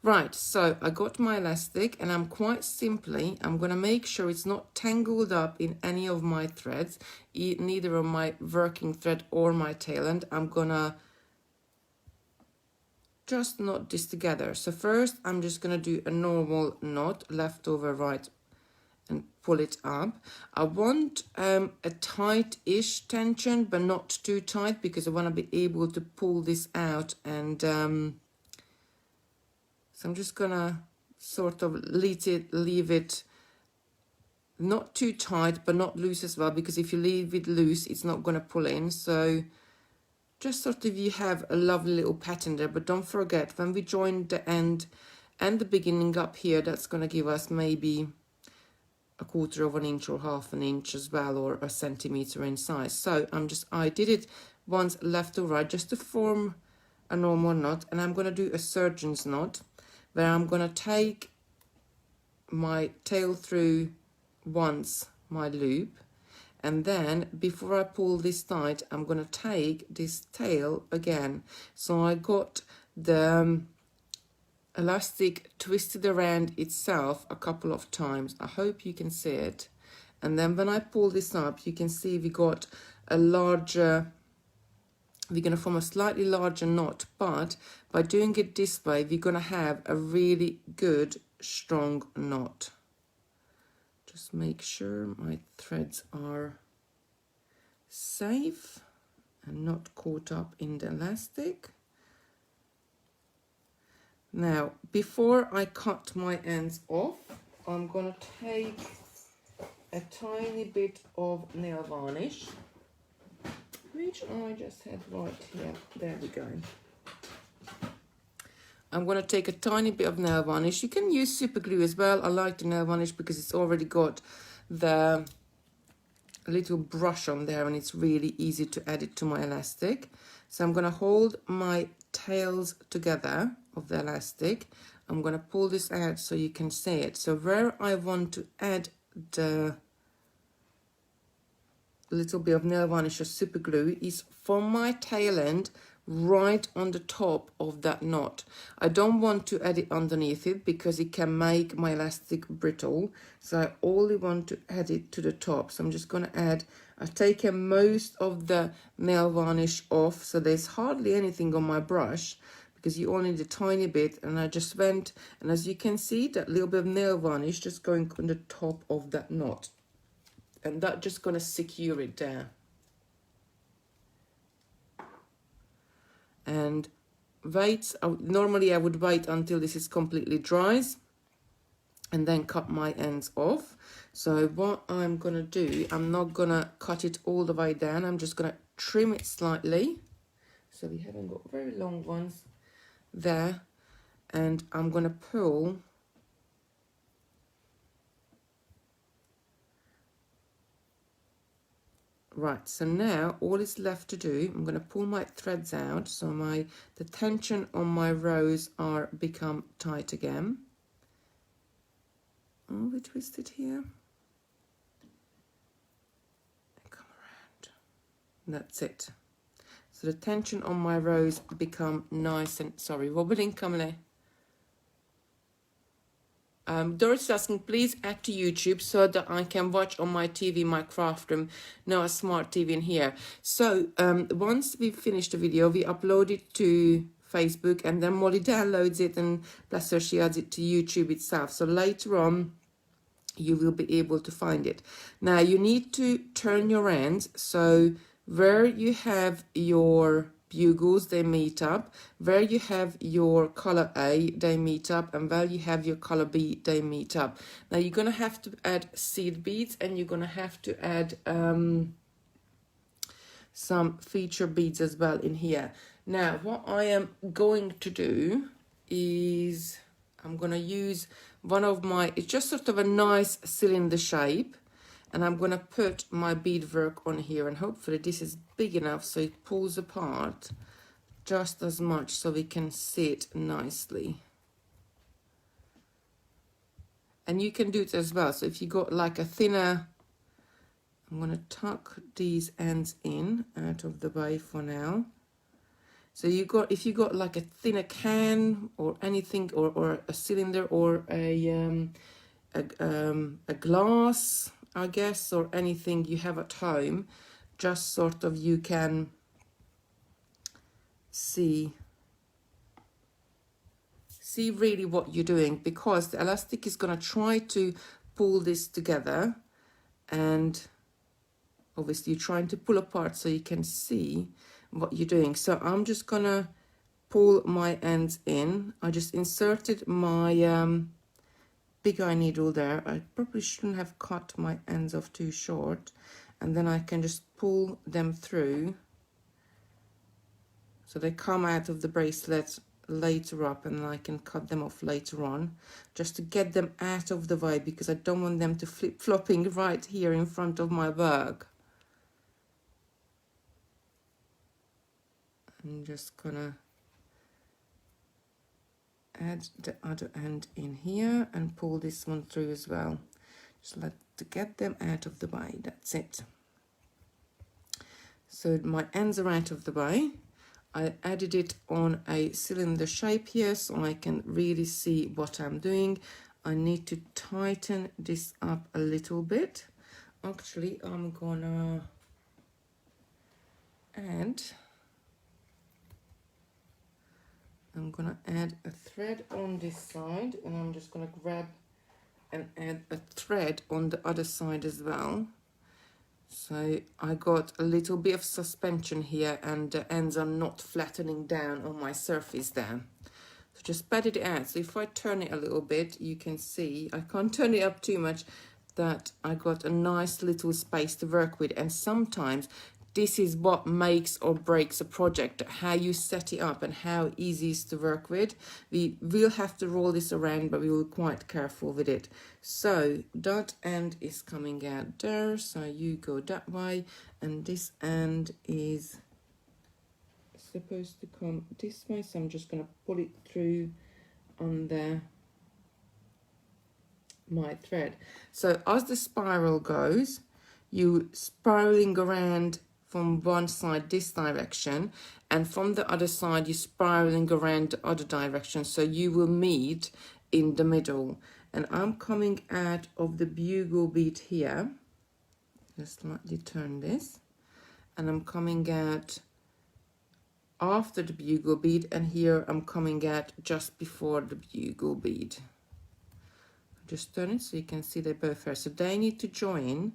Right, so I got my elastic, and I'm going to make sure it's not tangled up in any of my threads, neither on my working thread or my tail end. I'm going to just knot this together. So first, I'm just going to do a normal knot, left over right and pull it up. I want a tight-ish tension, but not too tight, because I want to be able to pull this out. And so I'm just gonna sort of leave it not too tight, but not loose as well, because if you leave it loose, it's not gonna pull in. So just sort of, you have a lovely little pattern there, but don't forget, when we join the end and the beginning up here, that's gonna give us maybe a 1/4 of an inch or 1/2 an inch as well, or a centimeter in size. So I did it once left to right just to form a normal knot, and I'm going to do a surgeon's knot where I'm going to take my tail through once my loop, and then before I pull this tight, I'm going to take this tail again. So I got the elastic twisted around itself a couple of times. I hope you can see it. And then when I pull this up, you can see we got a larger, we're going to form a slightly larger knot, but by doing it this way, we're going to have a really good strong knot. Just make sure my threads are safe and not caught up in the elastic. Now, before I cut my ends off, I'm going to take a tiny bit of nail varnish, which I just had right here. There we go. I'm going to take a tiny bit of nail varnish. You can use super glue as well. I like the nail varnish because it's already got the little brush on there, and it's really easy to add it to my elastic. So I'm going to hold my tails together of the elastic. I'm going to pull this out so you can see it. So where I want to add the little bit of nail varnish or super glue is from my tail end right on the top of that knot. I don't want to add it underneath it because it can make my elastic brittle, so I only want to add it to the top. So I'm just going to add, I've taken most of the nail varnish off, so there's hardly anything on my brush because you only need a tiny bit, and I just went, and as you can see, that little bit of nail varnish just going on the top of that knot, and that just going to secure it there. And wait, normally I would wait until this is completely dry and then cut my ends off. So what I'm going to do, I'm not going to cut it all the way down, I'm just going to trim it slightly so we haven't got very long ones there, and I'm going to pull right. So now all is left to do, I'm going to pull my threads out so the tension on my rows are become tight again. Oh, we twisted here. Come around. That's it. So the tension on my rows become nice and, sorry, wobbling, Kamale. Doris is asking, please add to YouTube so that I can watch on my TV, my craft room, no a smart TV in here. So once we finish the video, we upload it to Facebook, and then Molly downloads it, and bless her, she adds it to YouTube itself. So later on, you will be able to find it. Now you need to turn your ends, so where you have your bugles, they meet up. Where you have your color A, they meet up, and where you have your color B, they meet up. Now you're gonna have to add seed beads, and you're gonna have to add some feature beads as well in here. Now what I am going to do is I'm gonna use one of my, it's just sort of a nice cylinder shape, and I'm gonna put my beadwork on here, and hopefully this is big enough so it pulls apart just as much so we can see it nicely. And you can do it as well. So if you got like a thinner, I'm gonna tuck these ends in out of the way for now. So if you got like a thinner can or anything, or a cylinder, or a glass, I guess, or anything you have at home, just sort of you can see really what you're doing, because the elastic is going to try to pull this together, and obviously you're trying to pull apart so you can see what you're doing. So I'm just gonna pull my ends in. I just inserted my big eye needle there. I probably shouldn't have cut my ends off too short, and then I can just pull them through so they come out of the bracelet later up, and I can cut them off later on just to get them out of the way, because I don't want them to flip-flopping right here in front of my work. I'm just gonna add the other end in here and pull this one through as well, just to get them out of the way. That's it. So my ends are out of the way. I added it on a cylinder shape here so I can really see what I'm doing. I need to tighten this up a little bit. Actually, I'm gonna add a thread on this side, and I'm just gonna grab and add a thread on the other side as well. So I got a little bit of suspension here, and the ends are not flattening down on my surface there. So just pat it out. So if I turn it a little bit, you can see, I can't turn it up too much, that I got a nice little space to work with. And sometimes this is what makes or breaks a project, how you set it up and how easy it is to work with. We will have to roll this around, but we will be quite careful with it. So that end is coming out there, so you go that way, and this end is supposed to come this way, so I'm just going to pull it through on my thread. So as the spiral goes, you spiraling around from one side this direction, and from the other side you're spiraling around the other direction, so you will meet in the middle. And I'm coming out of the bugle bead here, just slightly turn this, and I'm coming out after the bugle bead, and here I'm coming out just before the bugle bead. Just turn it so you can see they both are, so they need to join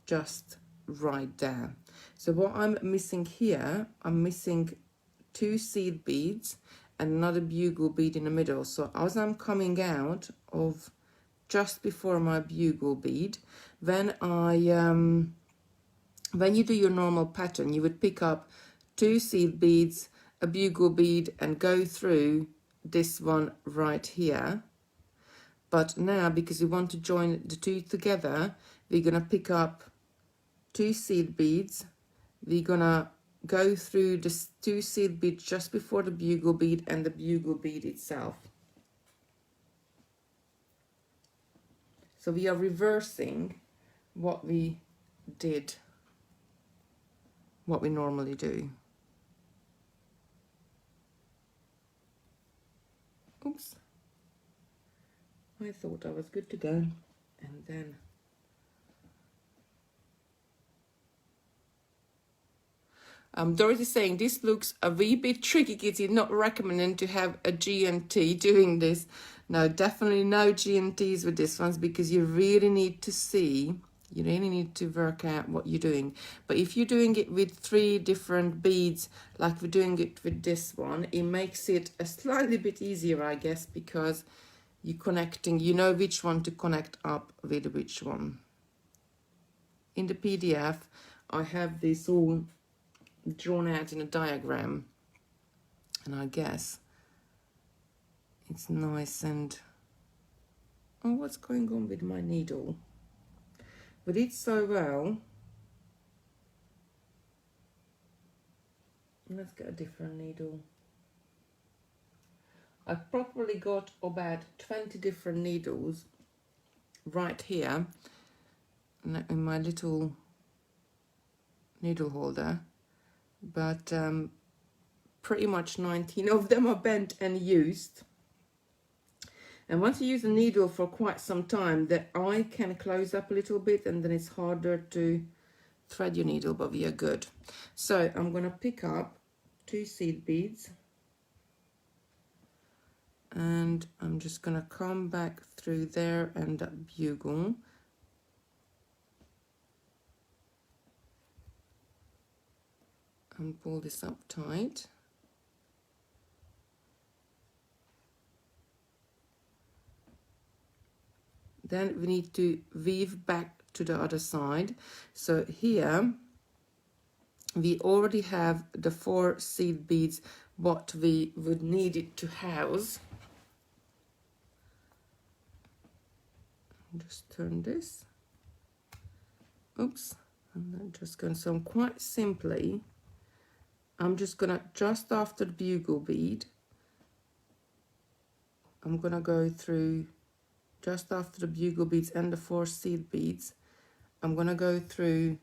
just right there. So what I'm missing here, I'm missing 2 seed beads and another bugle bead in the middle. So as I'm coming out of just before my bugle bead, when you do your normal pattern, you would pick up 2 seed beads, a bugle bead, and go through this one right here. But now, because we want to join the two together, we're gonna pick up 2 seed beads. We're gonna go through the 2 seed beads just before the bugle bead and the bugle bead itself. So we are reversing what we did, what we normally do. Oops. I thought I was good to go, and then Dorothy is saying this looks a wee bit tricky, Kitty. Not recommending to have a G&T doing this. No, definitely no G&Ts with this ones, because you really need to see, you really need to work out what you're doing. But if you're doing it with 3 different beads, like we're doing it with this one, it makes it a slightly bit easier, I guess, because you're connecting, you know which one to connect up with which one. In the PDF, I have this all drawn out in a diagram, and I guess it's nice. And oh, what's going on with my needle? But it's so well. Let's get a different needle. I've probably got about 20 different needles right here in my little needle holder, but pretty much 19 of them are bent and used. And once you use a needle for quite some time, the eye can close up a little bit, and then it's harder to thread your needle, but we are good. So I'm going to pick up 2 seed beads, and I'm just gonna come back through there and that bugle. And pull this up tight. Then we need to weave back to the other side. So here we already have the 4 seed beads what we would need it to house. Just turn this. Oops. And then just going, so I'm quite simply, I'm just gonna, just after the bugle bead, I'm gonna go through, just after the bugle beads and the 4 seed beads, I'm gonna go through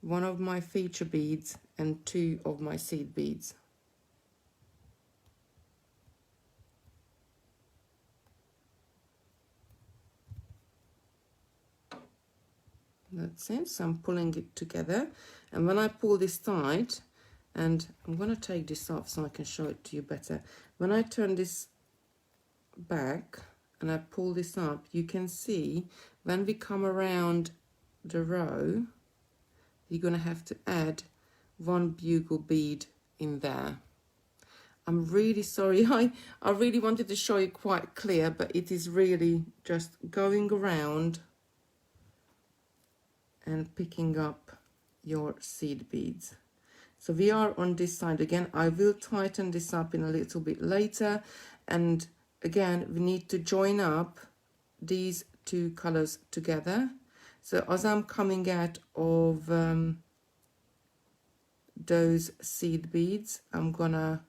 one of my feature beads and 2 of my seed beads. That's it, so I'm pulling it together, and when I pull this tight, and I'm going to take this off so I can show it to you better. When I turn this back and I pull this up, you can see when we come around the row, you're going to have to add 1 bugle bead in there. I'm really sorry, I really wanted to show you quite clear, but it is really just going around and picking up your seed beads. So we are on this side again. I will tighten this up in a little bit later, and again we need to join up these 2 colors together. So as I'm coming out of those seed beads, I'm gonna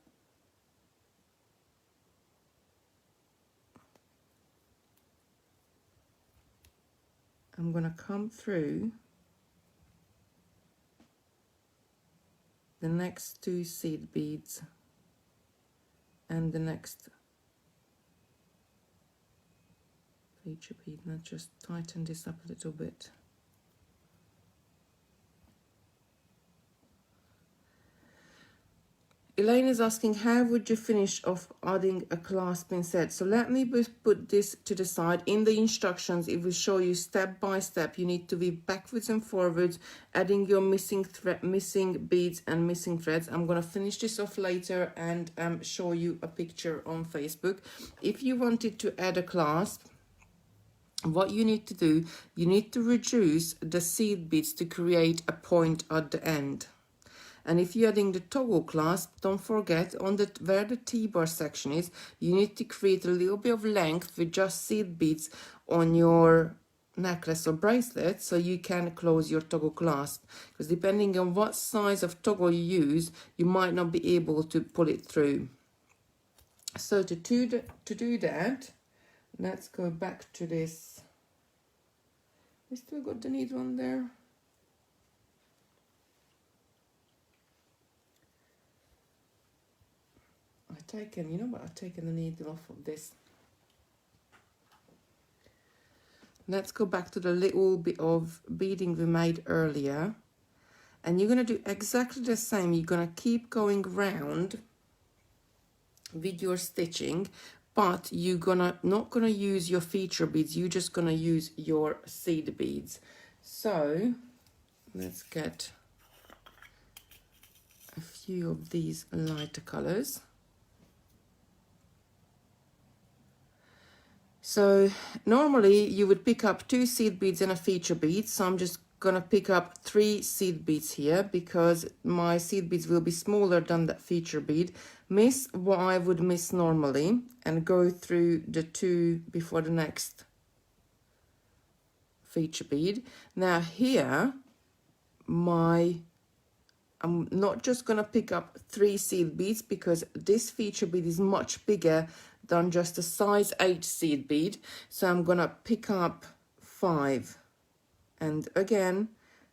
come through the next 2 seed beads and the next feature bead. Now just tighten this up a little bit. Elaine is asking, how would you finish off adding a clasp instead? So let me put this to the side. In the instructions, it will show you step by step. You need to weave backwards and forwards, adding your missing beads and missing threads. I'm going to finish this off later and show you a picture on Facebook. If you wanted to add a clasp, what you need to do, you need to reduce the seed beads to create a point at the end. And if you're adding the toggle clasp, don't forget on the where the T-bar section is, you need to create a little bit of length with just seed beads on your necklace or bracelet so you can close your toggle clasp. Because depending on what size of toggle you use, you might not be able to pull it through. So to do that, let's go back to this. We still got the needle on there. I've taken the needle off of this. Let's go back to the little bit of beading we made earlier. And you're going to do exactly the same. You're going to keep going round with your stitching, but you're not going to use your feature beads. You're just going to use your seed beads. So let's get a few of these lighter colors. So normally you would pick up 2 seed beads and a feature bead. So I'm just going to pick up 3 seed beads here because my seed beads will be smaller than that feature bead. Miss what I would miss normally and go through the 2 before the next feature bead. Now here, I'm not just going to pick up 3 seed beads because this feature bead is much bigger than just a size 8 seed bead. So I'm going to pick up 5. And again,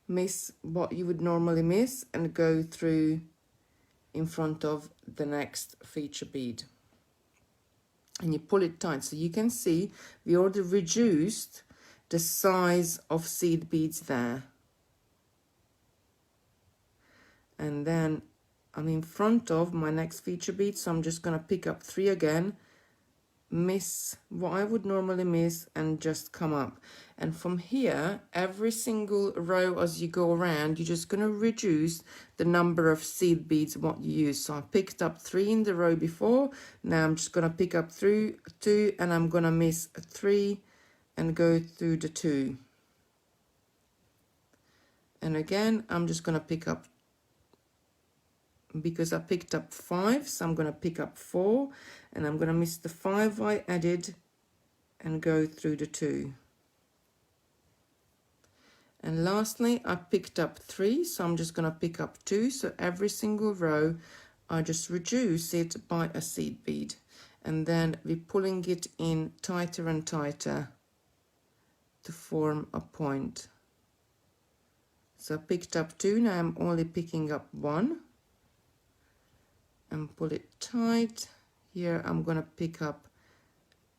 miss what you would normally miss and go through in front of the next feature bead. And you pull it tight. So you can see we already reduced the size of seed beads there. And then I'm in front of my next feature bead, so I'm just going to pick up 3 again miss what I would normally miss and just come up. And from here, every single row as you go around, you're just going to reduce the number of seed beads what you use. So I picked up 3 in the row before. Now I'm just going to pick up through 2, and I'm going to miss 3 and go through the 2. And again, I'm just going to pick up, because I picked up 5, so I'm going to pick up 4, and I'm going to miss the 5 I added and go through the 2. And lastly, I picked up 3, so I'm just going to pick up 2. So every single row, I just reduce it by a seed bead. And then we're pulling it in tighter and tighter to form a point. So I picked up 2, now I'm only picking up 1. And pull it tight. Here I'm going to pick up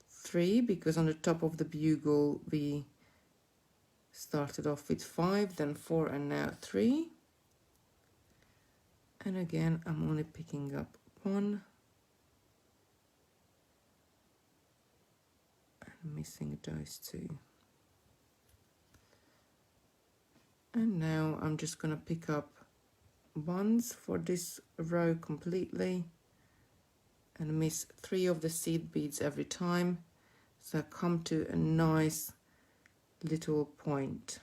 3, because on the top of the bugle we started off with 5, then 4, and now 3. And again, I'm only picking up 1 and missing those 2. And now I'm just going to pick up 1s for this row completely and miss 3 of the seed beads every time. So I come to a nice little point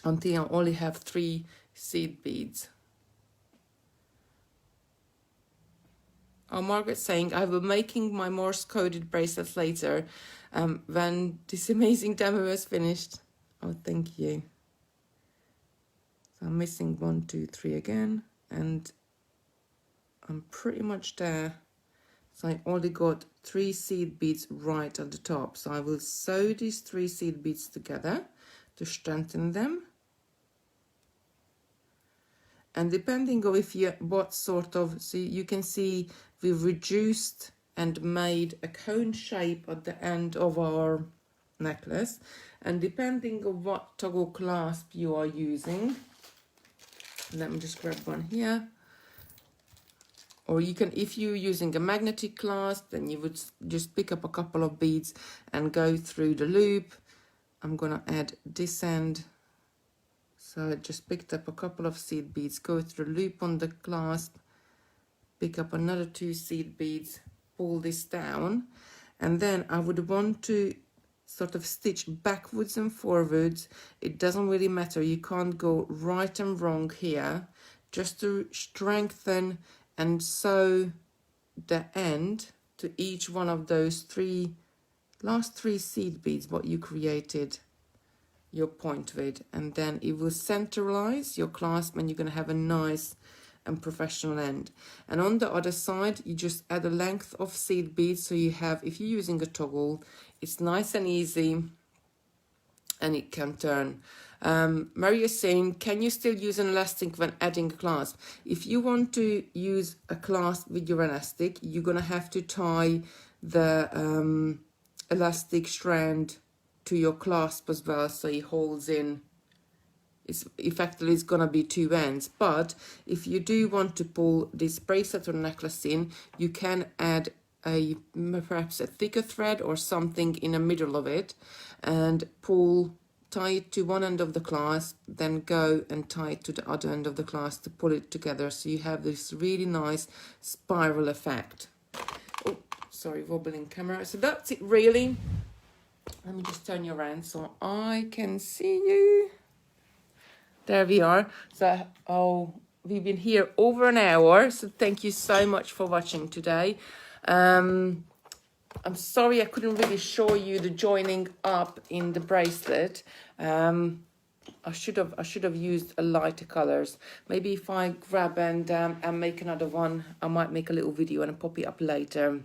until I only have 3 seed beads. Oh, Margaret's saying I will be making my Morse coded bracelets later when this amazing demo is finished. Oh, thank you. So I'm missing 1, 2, 3 again, and I'm pretty much there. So I only got 3 seed beads right at the top. So I will sew these 3 seed beads together to strengthen them. And depending on if you what sort of, so you can see we've reduced and made a cone shape at the end of our necklace. And depending on what toggle clasp you are using, let me just grab one here. Or you can, if you're using a magnetic clasp, then you would just pick up a couple of beads and go through the loop. I'm going to add this end. So I just picked up a couple of seed beads, go through a loop on the clasp, pick up another 2 seed beads, pull this down. And then I would want to sort of stitch backwards and forwards. It doesn't really matter. You can't go right and wrong here, just to strengthen and sew the end to each one of those last 3 seed beads what you created your point with, and then it will centralize your clasp and you're going to have a nice and professional end. And on the other side, you just add a length of seed beads, so you have, if you're using a toggle, it's nice and easy and it can turn. Mary is saying, can you still use an elastic when adding a clasp? If you want to use a clasp with your elastic, you're going to have to tie the elastic strand to your clasp as well, so it holds in. It's effectively it's going to be 2 ends. But if you do want to pull this bracelet or necklace in, you can add perhaps a thicker thread or something in the middle of it and tie it to one end of the clasp, then go and tie it to the other end of the clasp to pull it together, so you have this really nice spiral effect. Oh, sorry, wobbling camera. So that's it really. Let me just turn you around so I can see you. There we are. So we've been here over an hour, so thank you so much for watching today. I'm sorry I couldn't really show you the joining up in the bracelet. I should have used a lighter colors. Maybe if I grab and make another one, I might make a little video and pop it up later.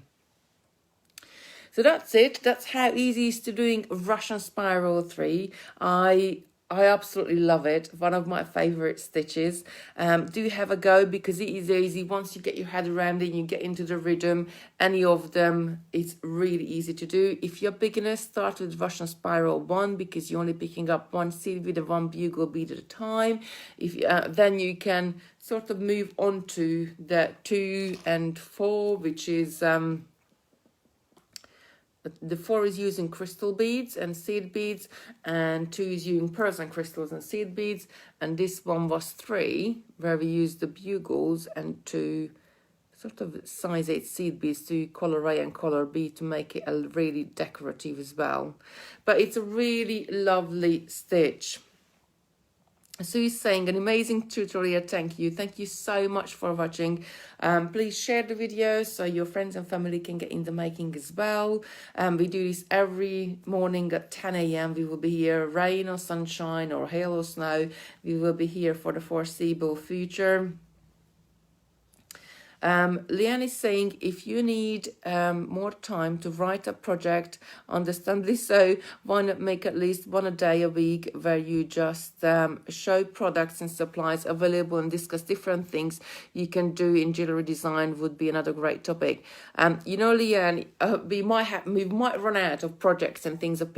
So that's it. That's how easy it is to doing Russian Spiral 3. I absolutely love it. One of my favorite stitches. Do have a go because it is easy. Once you get your head around it and you get into the rhythm, any of them, it's really easy to do. If you're beginner, start with Russian Spiral 1 because you're only picking up 1 seed with a 1 bugle bead at a time. Then you can sort of move on to the 2 and 4, which is the 4 is using crystal beads and seed beads, and 2 is using pearls and crystals and seed beads, and this one was 3 where we used the bugles and 2 sort of size 8 seed beads to color A and color B to make it a really decorative as well. But it's a really lovely stitch. Sue's saying an amazing tutorial. Thank you so much for watching. Please share the video so your friends and family can get in the making as well. We do this every morning at 10 a.m. We will be here, rain or sunshine or hail or snow. We will be here for the foreseeable future. Leanne is saying, if you need more time to write a project, understandably so, why not make at least one a day a week where you just show products and supplies available and discuss different things you can do in jewelry design would be another great topic. You know, Leanne, we might run out of projects and different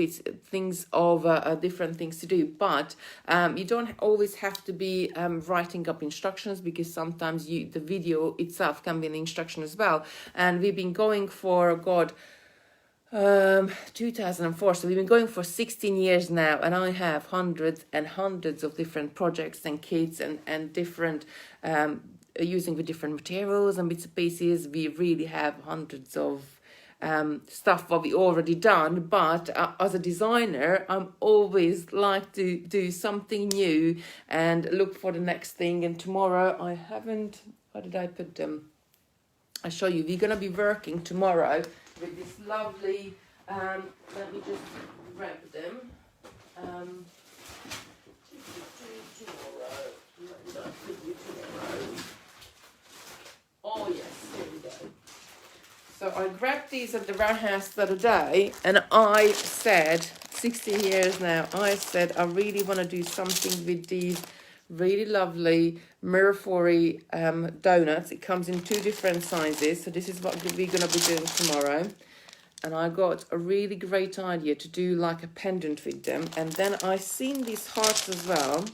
things to do, but you don't always have to be writing up instructions, because sometimes the video itself can be an instruction as well. And we've been going for 2004, so we've been going for 16 years now, and I have hundreds and hundreds of different projects and kits and different using with different materials and bits and pieces. We really have hundreds of stuff what we already done, but as a designer, I'm always like to do something new and look for the next thing. And tomorrow I haven't, where did I put them? I'll show you. We're going to be working tomorrow with this lovely, let me just grab them. Oh yes, here we go. So I grabbed these at the warehouse the other day, and I said, 16 years now, I said I really want to do something with these really lovely Miraphori donuts. It comes in 2 different sizes, so this is what we're going to be doing tomorrow. And I got a really great idea to do like a pendant with them. And then I seen these hearts as well,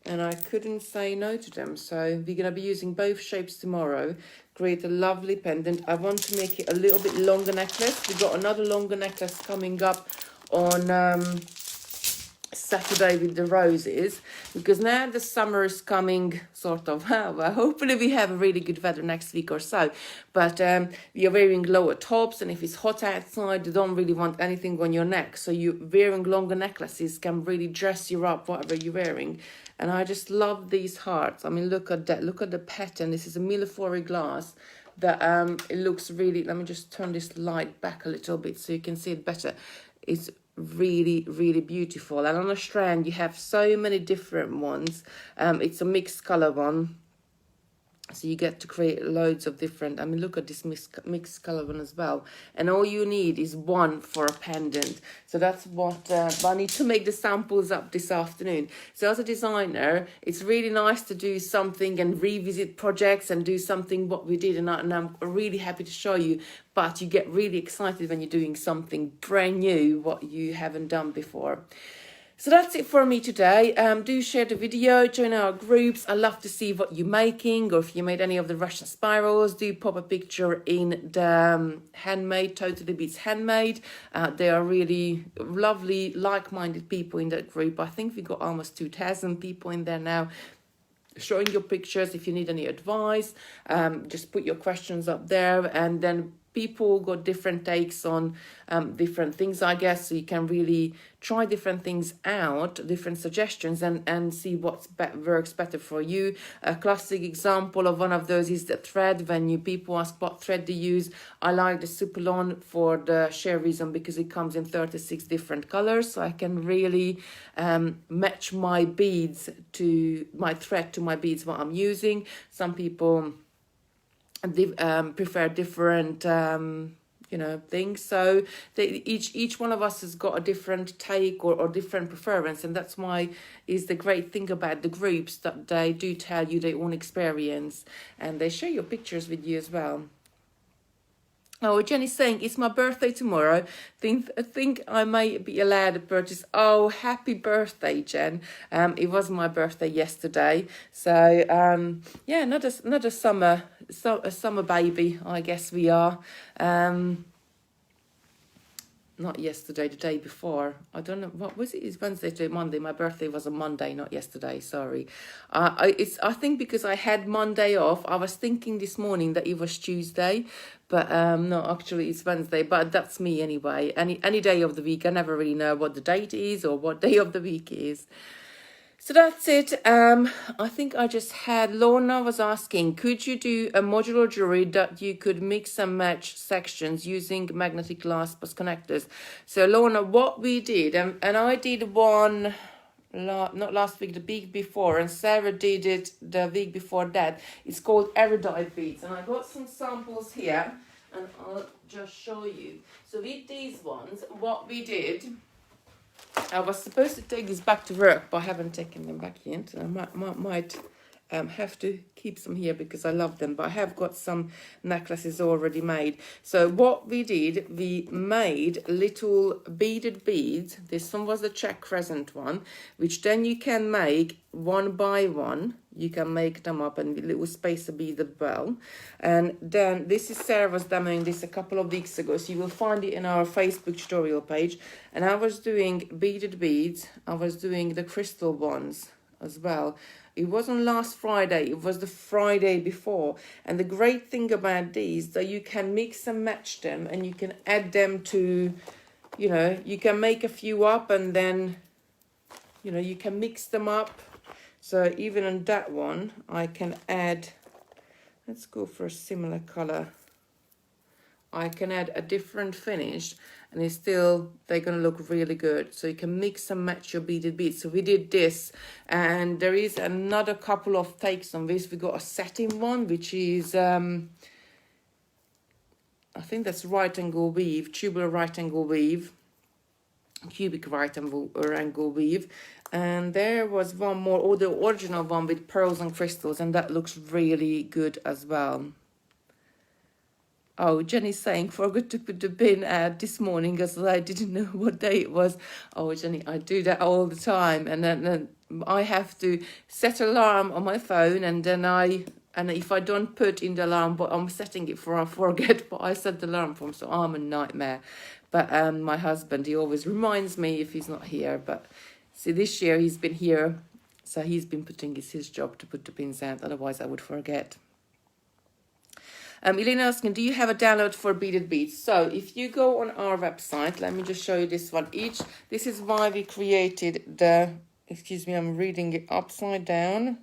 and I couldn't say no to them. So we're going to be using both shapes tomorrow, create a lovely pendant. I want to make it a little bit longer necklace. We've got another longer necklace coming up on Saturday with the roses, because now the summer is coming, sort of. Well, hopefully we have a really good weather next week or so, but we are wearing lower tops, and if it's hot outside, you don't really want anything on your neck, so you wearing longer necklaces can really dress you up, whatever you're wearing. And I just love these hearts. I mean, look at that, look at the pattern. This is a Millefiori glass that it looks really, let me just turn this light back a little bit so you can see it better. It's really, really beautiful. And on a strand you have so many different ones. It's a mixed color one, so you get to create loads of different. I mean, look at this mixed color one as well, and all you need is one for a pendant. So that's what I need to make the samples up this afternoon. So as a designer, it's really nice to do something and revisit projects and do something what we did, and I'm really happy to show you. But you get really excited when you're doing something brand new what you haven't done before. So that's it for me today. Do share the video, join our groups. I love to see what you're making, or if you made any of the Russian spirals, do pop a picture in the handmade, Totally Beads Handmade. They are really lovely, like-minded people in that group. I think we got almost 2,000 people in there now, showing your pictures. If you need any advice, just put your questions up there, and then people got different takes on different things, I guess, so you can really try different things out, different suggestions, and see what works better for you. A classic example of one of those is the thread. When people ask what thread to use, I like the Supalon for the sheer reason because it comes in 36 different colors, so I can really match my beads to my thread to my beads what I'm using. Some people prefer different things, so each one of us has got a different take or different preference, and that's why is the great thing about the groups, that they do tell you their own experience and they share your pictures with you as well. Oh, Jenny's saying, it's my birthday tomorrow. I think I may be allowed to purchase. Oh, happy birthday, Jen. It was my birthday yesterday. So, yeah, not a summer baby, I guess we are. not yesterday, the day before. I don't know, what was it? It's Wednesday to Monday. My birthday was on Monday, not yesterday, sorry. I think because I had Monday off, I was thinking this morning that it was Tuesday, but no, actually it's Wednesday, but that's me anyway. Any day of the week, I never really know what the date is or what day of the week is. So that's it. I think I just had, Lorna was asking, could you do a modular jewelry that you could mix and match sections using magnetic glass bus connectors? So Lorna, what we did, and I did one, not last week, the week before, and Sarah did it the week before that. It's called erudite beads, and I got some samples here, and I'll just show you. So with these ones, what we did, I was supposed to take these back to work, but I haven't taken them back yet. I might have to keep some here because I love them, but I have got some necklaces already made. So what we did, we made little beaded beads. This one was the Czech crescent one, which then you can make one by one. You can make them up and little spacer bead as well. And then this is, Sarah was demoing this a couple of weeks ago, so you will find it in our Facebook tutorial page. And I was doing beaded beads. I was doing the crystal ones as well. It wasn't last Friday, it was the Friday before. And the great thing about these, that you can mix and match them, and you can add them to, you know, you can make a few up and then, you know, you can mix them up. So even on that one, I can add, let's go for a similar color. I can add a different finish, and it's still, they're going to look really good. So you can mix and match your beaded beads. So we did this, and there is another couple of takes on this. We got a satin one, which is, I think that's right angle weave, tubular right angle weave, cubic right angle weave. And there was one more, or the original one with pearls and crystals, and that looks really good as well. Oh, Jenny's saying, forgot to put the bin ad this morning as I didn't know what day it was. Oh, Jenny, I do that all the time. And then I have to set an alarm on my phone, and then and if I don't put in the alarm, but I'm setting it for, I forget what I set the alarm for, so I'm a nightmare. But my husband, he always reminds me if he's not here. But see, this year he's been here, so he's been putting, it's his job to put the pins out, otherwise I would forget. Elena asking, do you have a download for beaded beads? So if you go on our website, let me just show you this one. This is why we created the, excuse me, I'm reading it upside down.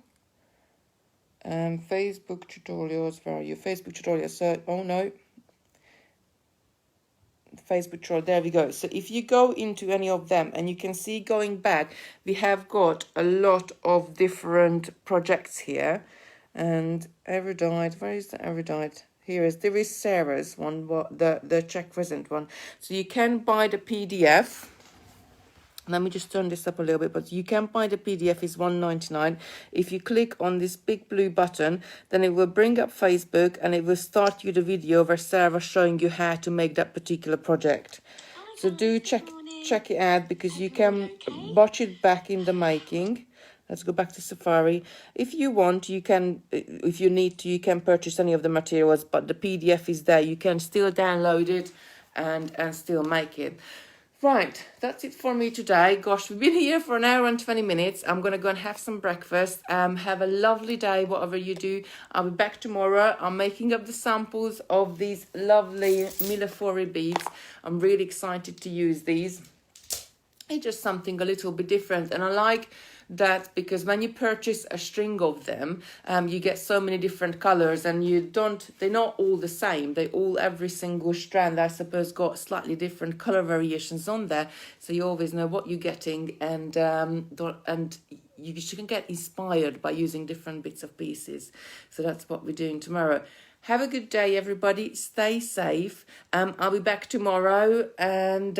Facebook tutorials, where are you? Facebook tutorials, so, oh no. Facebook tutorial, there we go. So if you go into any of them, and you can see going back, we have got a lot of different projects here. And erudite, where is the erudite? There is Sarah's one, the Czech crescent one. So you can buy the PDF. Let me just turn this up a little bit, but you can buy the PDF, is $1.99. If you click on this big blue button, then it will bring up Facebook, and it will start you the video where Sarah showing you how to make that particular project. So do check it out, because you can watch it back in the making. Let's go back to Safari. If you want, you can, if you need to, you can purchase any of the materials, but the PDF is there. You can still download it and still make it. Right, that's it for me today. Gosh, we've been here for an hour and 20 minutes. I'm going to go and have some breakfast. Have a lovely day, whatever you do. I'll be back tomorrow. I'm making up the samples of these lovely Millefiori beads. I'm really excited to use these. It's just something a little bit different, and I like that because when you purchase a string of them, you get so many different colors, and they're not all the same. Every single strand, I suppose, got slightly different color variations on there, so you always know what you're getting, and you can get inspired by using different bits of pieces. So that's what we're doing tomorrow. Have a good day, everybody. Stay safe. I'll be back tomorrow, and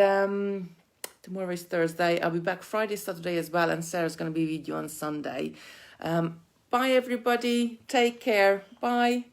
tomorrow is Thursday. I'll be back Friday, Saturday as well, and Sarah's going to be with you on Sunday. Bye, everybody. Take care. Bye.